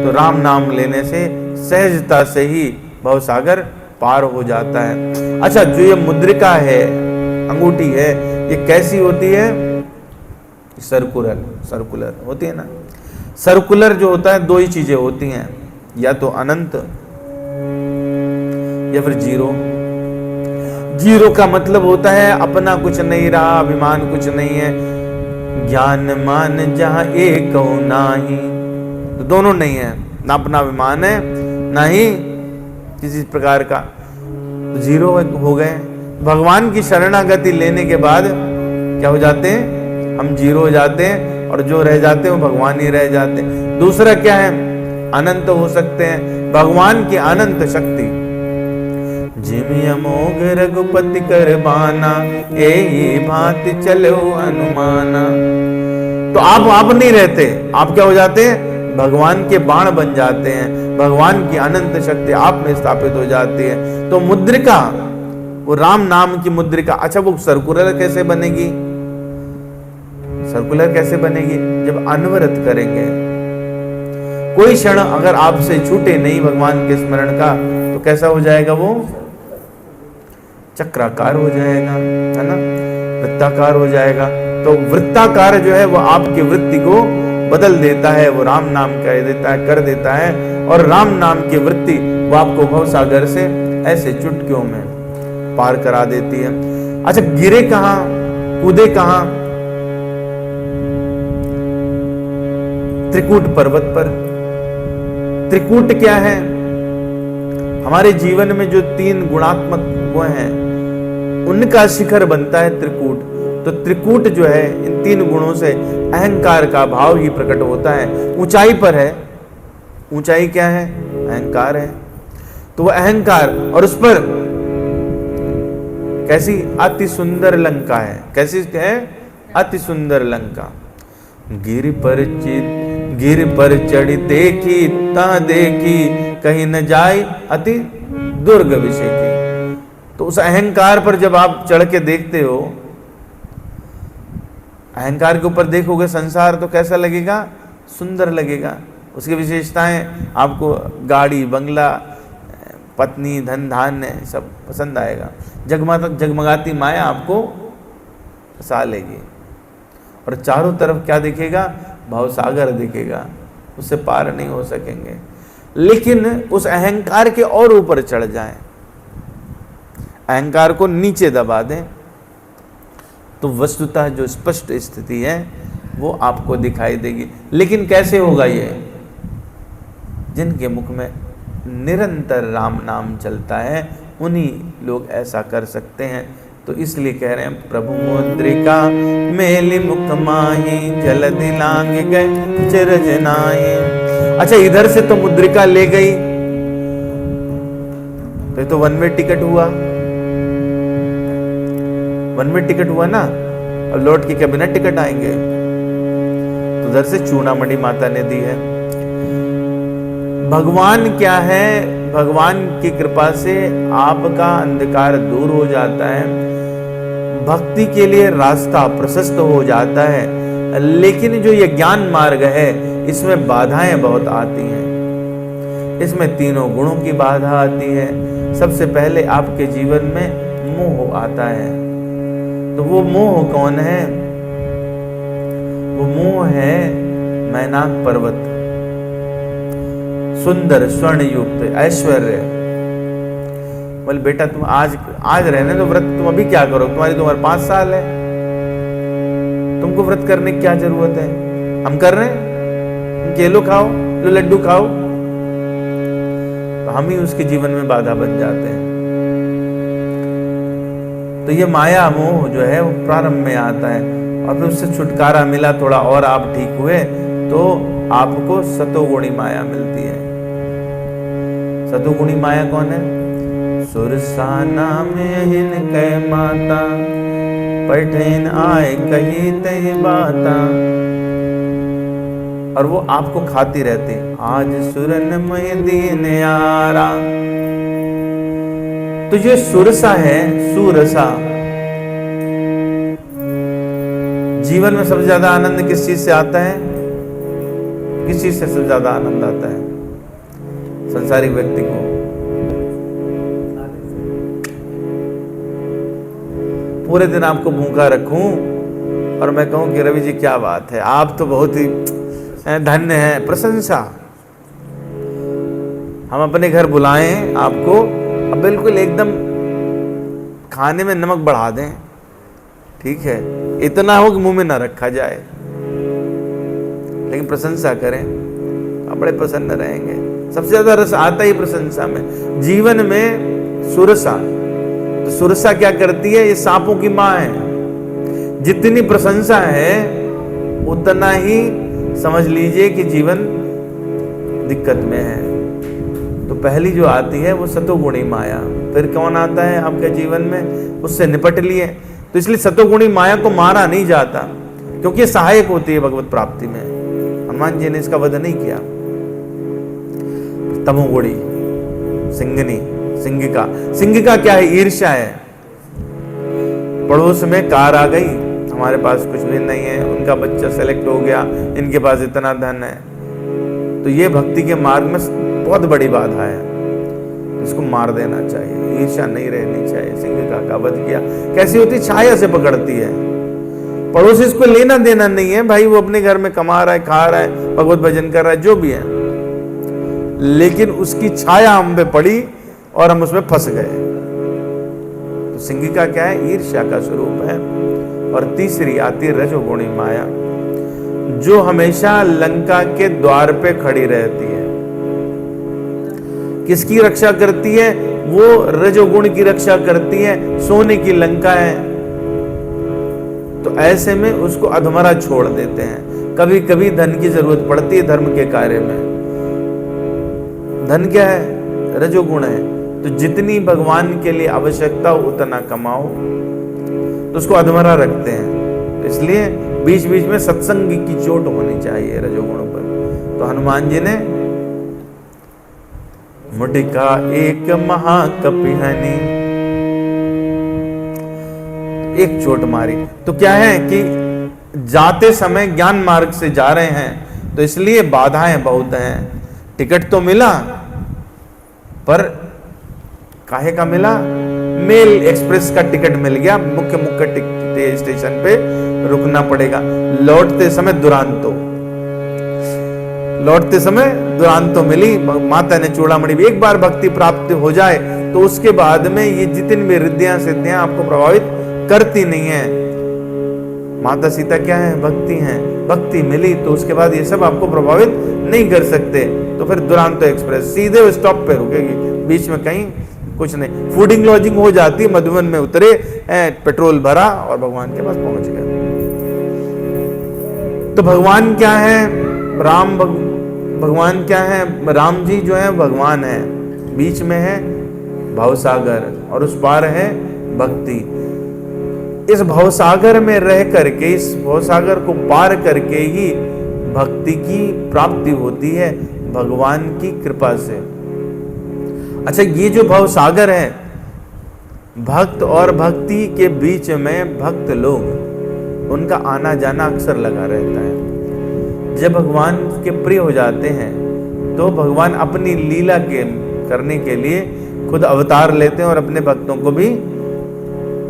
तो राम नाम लेने से सहजता से ही भवसागर पार हो जाता है। अच्छा, जो ये मुद्रिका है, अंगूठी है, ये कैसी होती है? सर्कुलर होती है ना। सर्कुलर जो होता है, दो ही चीजें होती हैं, या तो अनंत या फिर जीरो। जीरो का मतलब होता है अपना कुछ नहीं रहा, अभिमान कुछ नहीं है, ज्ञान मान जहां एक नाही। तो दोनों नहीं है, ना अपना अभिमान है, ना ही किसी प्रकार का, तो जीरो हो गए। भगवान की शरणागति लेने के बाद क्या हो जाते हैं? हम जीरो हो जाते हैं, और जो रह जाते हैं वो भगवान ही रह जाते हैं। दूसरा क्या है? अनंत हो सकते हैं, भगवान की अनंत शक्ति। जिमि अमोघ रघुपति कर बाना, एही भांति चलो अनुमाना। तो आप नहीं रहते, आप क्या हो जाते हैं? भगवान के बाण बन जाते हैं, भगवान की अनंत शक्ति आप में स्थापित हो जाती है। तो मुद्रिका, वो राम नाम की मुद्रिका। अच्छा, वो सर्कुलर कैसे बनेगी? सर्कुलर कैसे बनेगी? जब अनवरत करेंगे। कोई क्षण अगर आपसे छूटे नहीं भगवान के स्मरण का, तो कैसा हो जाएगा? वो चक्राकार हो जाएगा, है ना, वृत्ताकार हो जाएगा। तो वृत्ताकार जो है वो आपकी वृत्ति को बदल देता है, वो राम नाम कह देता है, कर देता है। और राम नाम की वृत्ति वो आपको भवसागर से ऐसे चुटकियों में पार करा देती है। अच्छा, गिरे कहां, कूदे कहां? त्रिकूट पर्वत पर। त्रिकूट क्या है? हमारे जीवन में जो तीन गुणात्मक वो हैं, उनका शिखर बनता है त्रिकूट। तो त्रिकूट जो है, इन तीन गुणों से अहंकार का भाव ही प्रकट होता है। ऊंचाई पर है, ऊंचाई क्या है? अहंकार है। तो वह अहंकार, और उस पर कैसी अति सुंदर लंका है। कैसी है? अति सुंदर लंका। गिर पर चढ़ी देखी, ता देखी, कहीं न जाए अति दुर्ग अभिषेकी। तो उस अहंकार पर जब आप चढ़ के देखते हो, अहंकार के ऊपर देखोगे संसार, तो कैसा लगेगा? सुंदर लगेगा। उसकी विशेषताएं आपको गाड़ी, बंगला, पत्नी, धन धान्य सब पसंद आएगा। जगमगाती माया आपको फंसा लेगी। और चारों तरफ क्या दिखेगा? भवसागर दिखेगा, उससे पार नहीं हो सकेंगे। लेकिन उस अहंकार के और ऊपर चढ़ जाएं, अहंकार को नीचे दबा दें, तो वस्तुतः जो स्पष्ट स्थिति है वो आपको दिखाई देगी। लेकिन कैसे होगा ये? जिनके मुख में निरंतर राम नाम चलता है, उन्हीं लोग ऐसा कर सकते हैं। तो इसलिए कह रहे हैं, प्रभु मुद्रिका मेलि मुख माही, जलधि लांग गए चिरज नाहि। अच्छा, इधर से तो मुद्रिका ले गई, तो वन वे टिकट हुआ, वन वे टिकट हुआ ना। और लौट के क्या बिना टिकट आएंगे? तो उधर से चूड़ामणि माता ने दी है। भगवान क्या है? भगवान की कृपा से आपका अंधकार दूर हो जाता है, भक्ति के लिए रास्ता प्रशस्त हो जाता है। लेकिन जो ये ज्ञान मार्ग है, इसमें बाधाएं बहुत आती हैं। इसमें तीनों गुणों की बाधा आती है। सबसे पहले आपके जीवन में मोह आता है। तो वो मोह कौन है? वो मोह है मैनाक पर्वत, सुंदर स्वर्ण युक्त ऐश्वर्य। बोले बेटा तुम आज रहने दो व्रत, तुम अभी क्या करो, तुम्हारी तो उम्र 5 साल है, तुमको व्रत करने की क्या जरूरत है? हम कर रहे हैं, केलो खाओ, लो लड्डू खाओ। तो हम ही उसके जीवन में बाधा बन जाते हैं। तो ये माया मोह जो है वो प्रारंभ में आता है, और फिर उससे छुटकारा मिला, थोड़ा और आप ठीक हुए तो आपको सतोगुणी माया मिलती है। सतोगुणी माया कौन है? सुरसा नाम हिन कै माता, पठेन आए कही तही बाता। और वो आपको खाती रहती, आज सुरन में दीन यारा। तो ये सुरसा है, सुरसा। जीवन में सबसे ज्यादा आनंद किस चीज से आता है? किस चीज से सबसे ज्यादा आनंद आता है संसारिक व्यक्ति को? पूरे दिन आपको भूखा रखूं और मैं कहूं कि रवि जी क्या बात है, आप तो बहुत ही धन्य हैं, प्रशंसा। हम अपने घर बुलाएं आपको, अब बिल्कुल एकदम खाने में नमक बढ़ा दें, ठीक है, इतना हो कि मुंह में ना रखा जाए, लेकिन प्रशंसा करें, आप बड़े प्रसन्न रहेंगे। सबसे ज्यादा रस आता ही प्रशंसा में। जीवन में सुरसा, तो सुरसा क्या करती है? ये सांपों की माँ है। जितनी प्रशंसा है उतना ही समझ लीजिए कि जीवन दिक्कत में है। तो पहली जो आती है वो सतोगुणी माया। फिर कौन आता है आपके जीवन में? उससे निपट लिए। तो इसलिए सतोगुणी माया को मारा नहीं जाता, क्योंकि सहायक होती है भगवत प्राप्ति में। हनुमान जी ने इसका वध नहीं किया। तमोगुणी सिंगनी, सिंगिका क्या है? ईर्ष्या है। पड़ोस में कार आ गई, हमारे पास कुछ भी नहीं है, उनका बच्चा सेलेक्ट हो गया, इनके पास इतना धन है। तो ये भक्ति के मार्ग में बहुत बड़ी बाधा है, इसको मार देना चाहिए। ईर्ष्या नहीं रहनी चाहिए। सिंगिका का वध किया। कैसी होती? छाया से पकड़ती है। पड़ोसी इसको लेना देना नहीं है भाई, वो अपने घर में कमा रहा है, खा रहा है, भगवत भजन कर रहा है, जो भी है, लेकिन उसकी छाया हम पे पड़ी और हम उसमें फंस गए। तो सिंगिका क्या है? ईर्ष्या का स्वरूप है। और तीसरी आती है रजोगुणी माया, जो हमेशा लंका के द्वार पे खड़ी रहती है। किसकी रक्षा करती है? वो रजोगुण की रक्षा करती है। सोने की लंका है, तो ऐसे में उसको अधमरा छोड़ देते हैं। कभी कभी धन की जरूरत पड़ती है धर्म के कार्य में। धन क्या है? रजोगुण है। तो जितनी भगवान के लिए आवश्यकता हो उतना कमाओ, तो उसको अधमरा रखते हैं। तो इसलिए बीच बीच में सत्संग की चोट होनी चाहिए रजोगुणों पर। तो हनुमान जी ने मुटिका एक महाकपिहनी, एक चोट मारी। तो क्या है कि जाते समय ज्ञान मार्ग से जा रहे हैं, तो इसलिए बाधाएं बहुत हैं। टिकट तो मिला, पर काहे का मिला? मेल एक्सप्रेस का टिकट मिल गया, मुख्य स्टेशन पे रुकना पड़ेगा। लौटते समय दुरांतो मिली। माता ने चूड़ामणि भी। एक बार भक्ति प्राप्त हो जाए तो उसके बाद में ये जितनी भी रिद्धियां सिद्धियां आपको प्रभावित करती नहीं है। माता सीता क्या है? भक्ति है। भक्ति मिली तो उसके बाद ये सब आपको प्रभावित नहीं कर सकते। तो फिर दुरांतो एक्सप्रेस सीधे स्टॉप पे रुकेगी, बीच में कहीं कुछ नहीं। फूडिंग लॉजिंग हो जाती, मधुबन में उतरे, पेट्रोल भरा और भगवान के पास पहुंच गए। तो भगवान क्या है? भगवान क्या है? राम जी जो है भगवान है, बीच में है भवसागर और उस पार है भक्ति। इस भवसागर में रह करके, इस भवसागर को पार करके ही भक्ति की प्राप्ति होती है भगवान की कृपा से। अच्छा, ये जो भवसागर है, भक्त और भक्ति के बीच में भक्त लोग, उनका आना जाना अक्सर लगा रहता है। जब भगवान के प्रिय हो जाते हैं तो भगवान अपनी लीला के करने के लिए खुद अवतार लेते हैं और अपने भक्तों को भी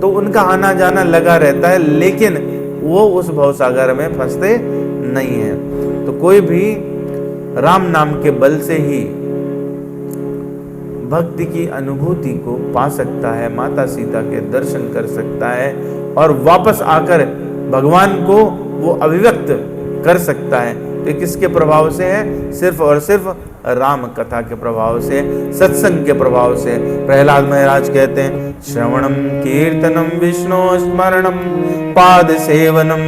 तो उनका आना जाना लगा रहता है, लेकिन वो उस भवसागर में फंसते नहीं है। तो कोई भी राम नाम के बल से ही भक्ति की अनुभूति को पा सकता है, माता सीता के दर्शन कर सकता है और वापस आकर भगवान को वो अभिव्यक्त कर सकता है। तो किसके प्रभाव से है? सिर्फ और सिर्फ राम कथा के प्रभाव से, सत्संग के प्रभाव से। प्रहलाद महाराज कहते हैं, श्रवणम कीर्तनम विष्णु स्मरणम पाद सेवनम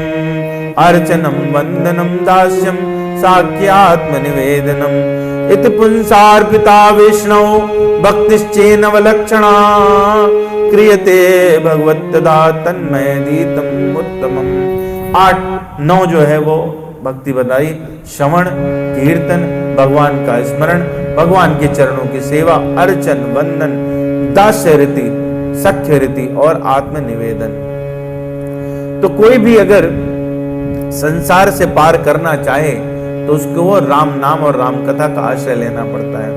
अर्चनम वंदनम दास्यम साख्यात्म निवेदनम इत पुंसार्पिता विष्णु भक्तिश्चेनवलक्षणा क्रियते भगवत्तदा तन्मय दीतम उत्तमम। 8-9 जो है वो भक्ति बताई, श्रवण, कीर्तन, भगवान का स्मरण, भगवान के चरणों की सेवा, अर्चन, वंदन, दास्य रीति, सख्य रीति और आत्म निवेदन। तो कोई भी अगर संसार से पार करना चाहे तो उसको वो राम नाम और राम कथा का आश्रय लेना पड़ता है।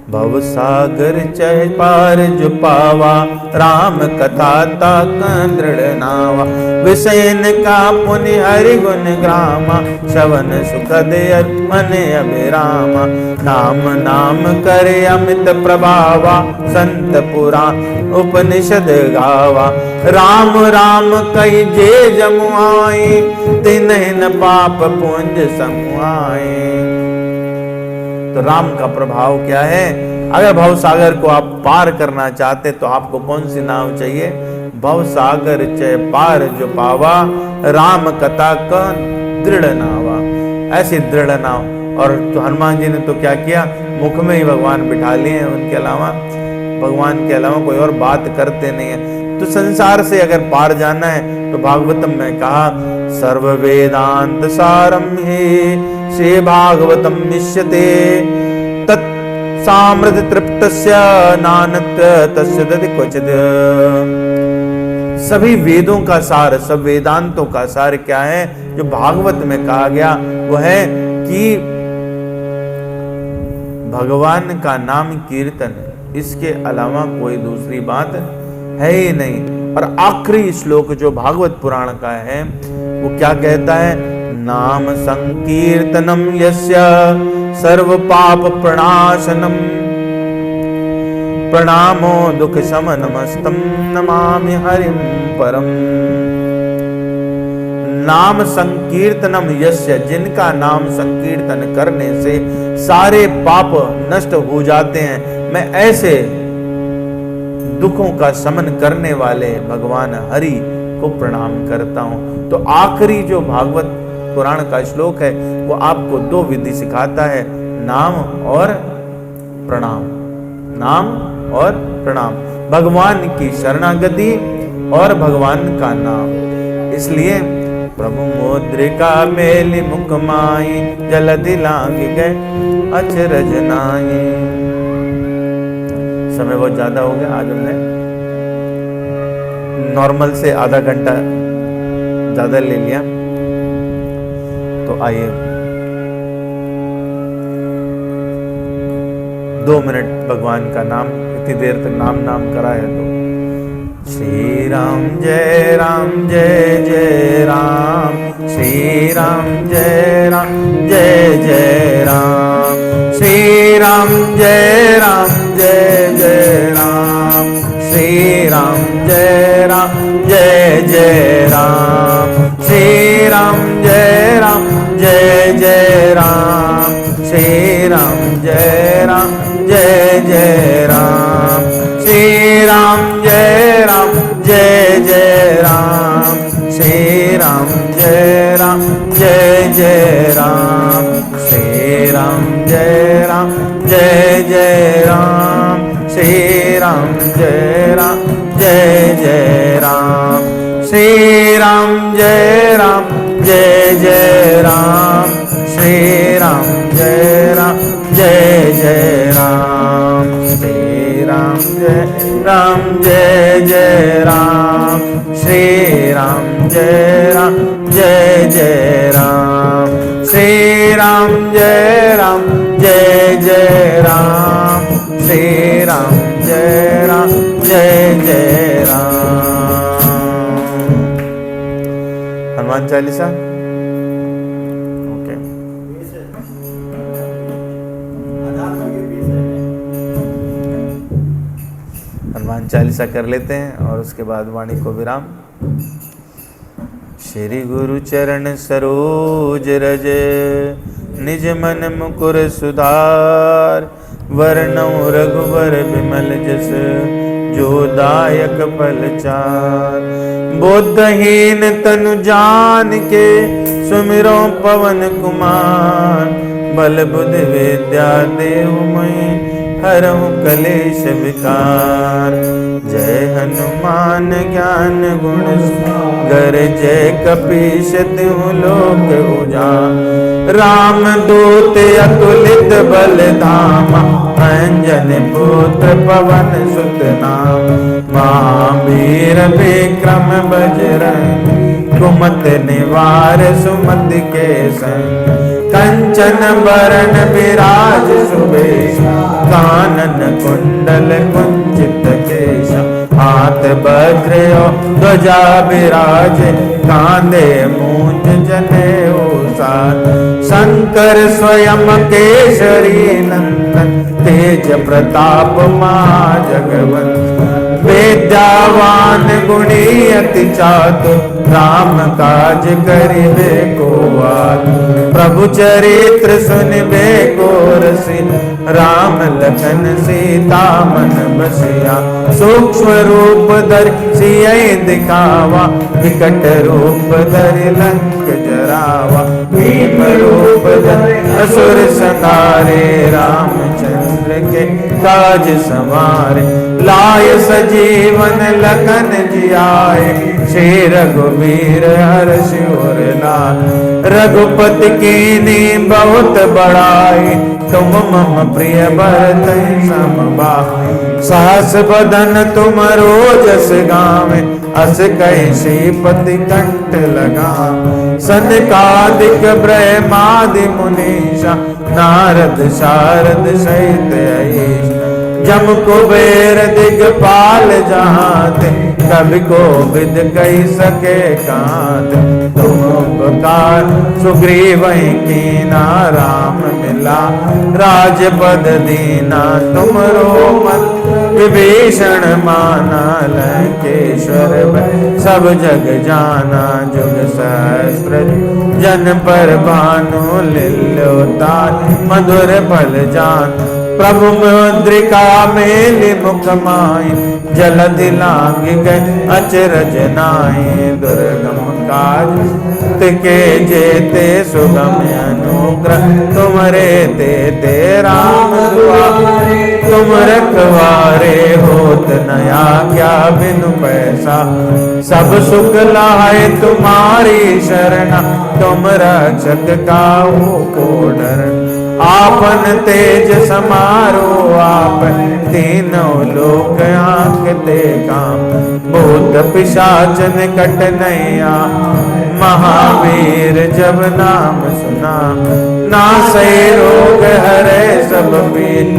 भव सागर चह पार जो पावा, राम कथा ताक दृढ़ नावा। विषयन का पुनि हरि गुण ग्रामा, श्रवण सुखद मन अभिरामा। नाम नाम करे अमित प्रभावा, संत पुराण उपनिषद गावा। राम राम कही जे जमुआए, तिन्ह न पाप पुंज समुआए। तो राम का प्रभाव क्या है? अगर भव सागर को आप पार करना चाहते तो आपको कौन सी नाव चाहिए? भव सागर चय पार जो पावा, राम कथा का दृढ़ नावा। ऐसी दृढ़ नाव। और तो हनुमान जी ने तो क्या किया? मुख में ही भगवान बिठा लिए हैं, उनके अलावा भगवान के अलावा कोई और बात करते नहीं है। तो संसार से अगर पार जाना है तो भागवतम में कहा, सर्व वेदांत सारम हे श्री भागवतम मिष्यते तत् सामृत तृप्तस्य नानत तस्य दधि क्वचित्। सभी वेदों का सार, सब वेदांतों का सार क्या है? जो भागवत में कहा गया वो है कि भगवान का नाम कीर्तन, इसके अलावा कोई दूसरी बात है ही नहीं। और आखिरी श्लोक जो भागवत पुराण का है वो क्या कहता है? नाम संकीर्तनम यस्य सर्व पाप प्रणाशनम, प्रणामो दुख शमनमस्तम नमामि हरिम परम। नाम संकीर्तनम यस्य, जिनका नाम संकीर्तन करने से सारे पाप नष्ट हो जाते हैं, मैं ऐसे दुखों का शमन करने वाले भगवान हरि को प्रणाम करता हूं। तो आखिरी जो भागवत पुराण का श्लोक है वो आपको 2 विधि सिखाता है, नाम और प्रणाम। नाम और प्रणाम, भगवान की शरणागति और भगवान का नाम। इसलिए प्रभु मुद्रिका मेलि मुख माई, जलधि लांघ गए अचरज नाई। समय बहुत ज्यादा हो गया, आज हमने नॉर्मल से आधा घंटा ज्यादा ले लिया। तो आइए 2 मिनट भगवान का नाम, इतनी देर तक नाम करा है तो श्री राम जय जय राम, श्री राम जय जय राम, श्री राम जय जय राम, श्री राम जय जय राम, श्री राम जय जय राम, श्री राम जय जय राम, श्री राम जय जय राम, श्री राम जय जय राम, श्री राम जय जय राम, श्री राम जय जय राम, श्री राम जय जय राम, श्री राम जय जय राम, श्री राम जय जय राम, श्री राम जय जय राम, श्री राम जय जय राम, श्री राम जय जय राम। हनुमान चालीसा। ओके, हनुमान चालीसा कर लेते हैं और उसके बाद वाणी को विराम। श्री गुरु चरण सरोज रज निज मन मुकुर सुधार, वरनौ रघुवर बिमल जस जो दायक फल चार। बुद्धहीन तनु जान के सुमिरो पवन कुमार, बल बुद्धि विद्या देहु मैं हरहु कलेश विकार। जय हनुमान ज्ञान गुण गर जय कपीश तिहु लोक उजागर। राम दूत अतुलित बल धामा, अंजन पुत्र पवन सुत नाम। महावीर विक्रम बजरंग, कुमति निवार सुमति के संग। कंचन बरन विराज सुबेश, कानन कुंडल कुंचित केश। हाथ वज्र ध्वजा विराज, कांधे मूंज जनेऊ साज। शंकर स्वयं केसरी नंदन, तेज प्रताप महाजगवंदन। विद्यावान गुणी अति चातुर, राम काज करिबे को आतुर। प्रभु चरित्र सुनिबे को रसिया, राम लखन सीता मन बसिया। सूक्ष्म रूप धरि सियहि दिखावा, विकट रूप धरि लंक जरावा। भीम रूप धरि असुर संहारे, रामचंद्र के काज सवारे। लाय सजीवन लखन जियाए, श्री रघुवीर हर्षि उर लाए। रघुपति कीन्ही बहुत बड़ाई, तुम मम प्रिय भरत सम भाई। सहस बदन तुम रोजस गावें, अस कहि श्रीपति कंठ लगावें। सनकादिक ब्रह्मादि मुनीषा, नारद शारद सहित अहीश। जम कुबेर दिगपाल जहाते, कवि को विद कही सके कांत। तुम उपकार सुग्रीवहि कीना, राम मिला राजपद दीना। तुमरो मत विभीषण माना, लंकेश्वर भय सब जग जाना। जुग सहस्र जन पर भानु, लील्योतार मधुर फल जान। प्रभु मुद्रिका मेलि मुख माहि, जलधि लांघि गए अचरज नाहि। दुर्गम काज के जेते, सुगम अनुग्रह तुमरे तेते। राम दुआरे तुम रखवारे, होत न आज्ञा बिनु पैसा। सब सुख लाए तुम्हारी शरणा, तुम रक्षक काहू को डरना। आपन तेज समारो आप, तीनों लोक आंकते काम। भूत पिशाच निकट नहीं आए, महावीर जब नाम सुना। नासै रोग हरै सब पीर,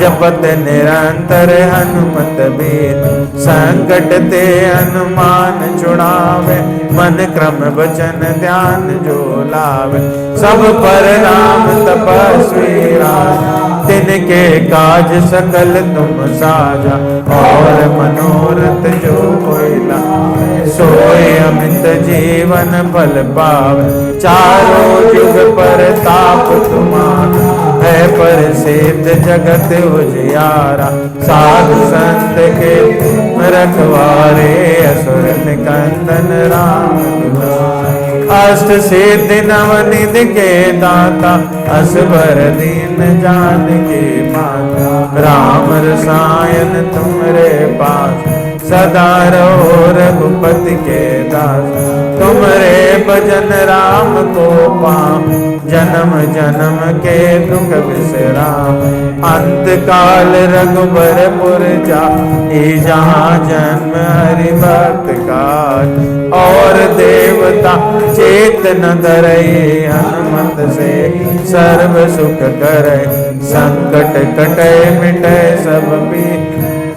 जपत निरंतर हनुमत बीर। संकट ते हनुमान छुड़ावे, मन क्रम वचन ध्यान जो लावे। सब पर राम तपस्वी राजा, तिनके काज सकल तुम साजा। और मनोरथ जो कोई लावे, सोए अमित जीवन फल पावे। चारों जुग पर ताप तुम्हारा, है पर सिद्ध जगत उजियारा। साधु संत के रखवारे, असुर निकंदन राम दुलारे। अष्ट सिद्धि नव निधि के दाता, असबर दीन जानकी माता। राम रसायन तुमरे पास, सदा रहो रघुपति के दास। तुमरे भजन राम को पाऊं, जन्म जन्म के दुख बिसराम। अंत काल रघुबरपुर जाई, जहाँ जन्म हरि भक्त काज। और देवता चेत न धरई, हनुमत से सर्व सुख करई। संकट कटै मिटै सब पीर,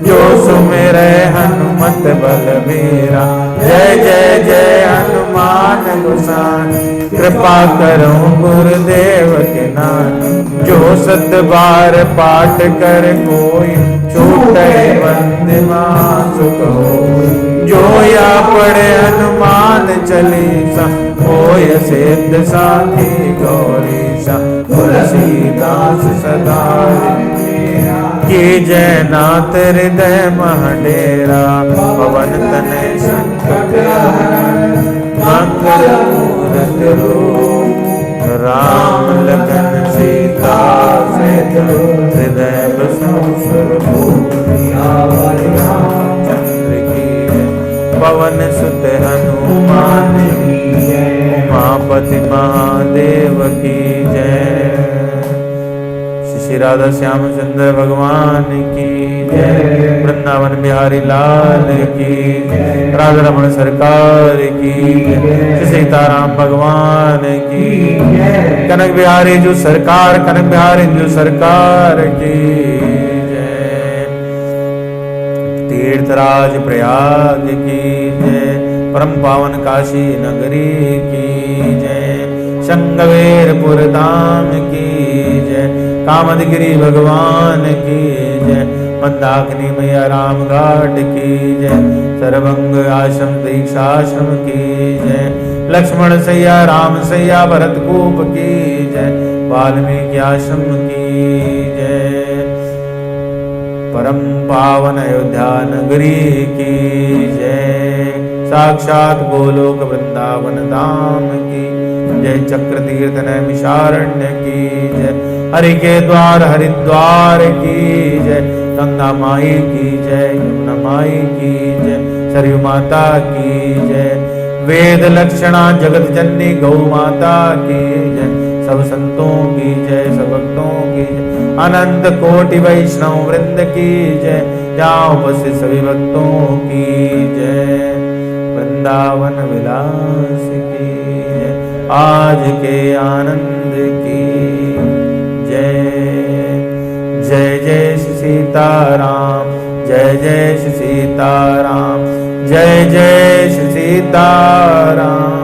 जो सुमिरै हनुमत बलबीरा। जय जय जय हनुमान गोसाई, कृपा करो गुरुदेव के नाथ। जो सत बार पाठ कर कोई, छूटे बंदि मासुक होई। जो या पढ़े हनुमान चालीसा, होय सिद्ध साखी गौरीसा। तुलसीदास सदा की जय नाथ हृदय महडेरा। पवन तनय संकट मंगल मूरत रूप। राम लखन सीता सहित हृदय बसहु सुरभूप। चंद्र की जय, पवन सुत हनुमान की जय। उमापति महादेव की जय। श्री राधा श्याम सुंदर भगवान की जय। वृंदावन बिहारी लाल की जय। राधा रमण सरकार की जय। श्री सीताराम भगवान की जय। कनक बिहारी जो सरकार, कनक बिहारी जो सरकार की जय। तीर्थराज प्रयाग की जय। परम पावन काशी नगरी की जय। शंगवेरपुर धाम की जय। कामदगिरी भगवान की जय। मंदाकिनी मैया राम घाट की जय। सर्वंग आश्रम दीक्षाश्रम की जय। लक्ष्मण सैया राम सैया भरत कूप की जय। वाल्मीकि आश्रम की जय। परम पावन अयोध्या नगरी की जय। साक्षात गोलोक वृंदावन धाम की जय। चक्र तीर्थ नैमिषारण्य की जय। हरि के द्वार हरिद्वार की जय। गंगा माई की जय, यमुना माई की जय, सरयू माता की जय। वेद लक्षणा जगत जननी गौ माता की जय। सब संतों की जय, सब भक्तों की जय। अनंत कोटि वैष्णव वृंद की जय। यहाँ उपस्थित सभी भक्तों की जय। वृंदावन विलास की जय। आज के आनंद की जय। जय जय श्री सीताराम, जय जय श्री सीताराम, जय जय श्री सीताराम।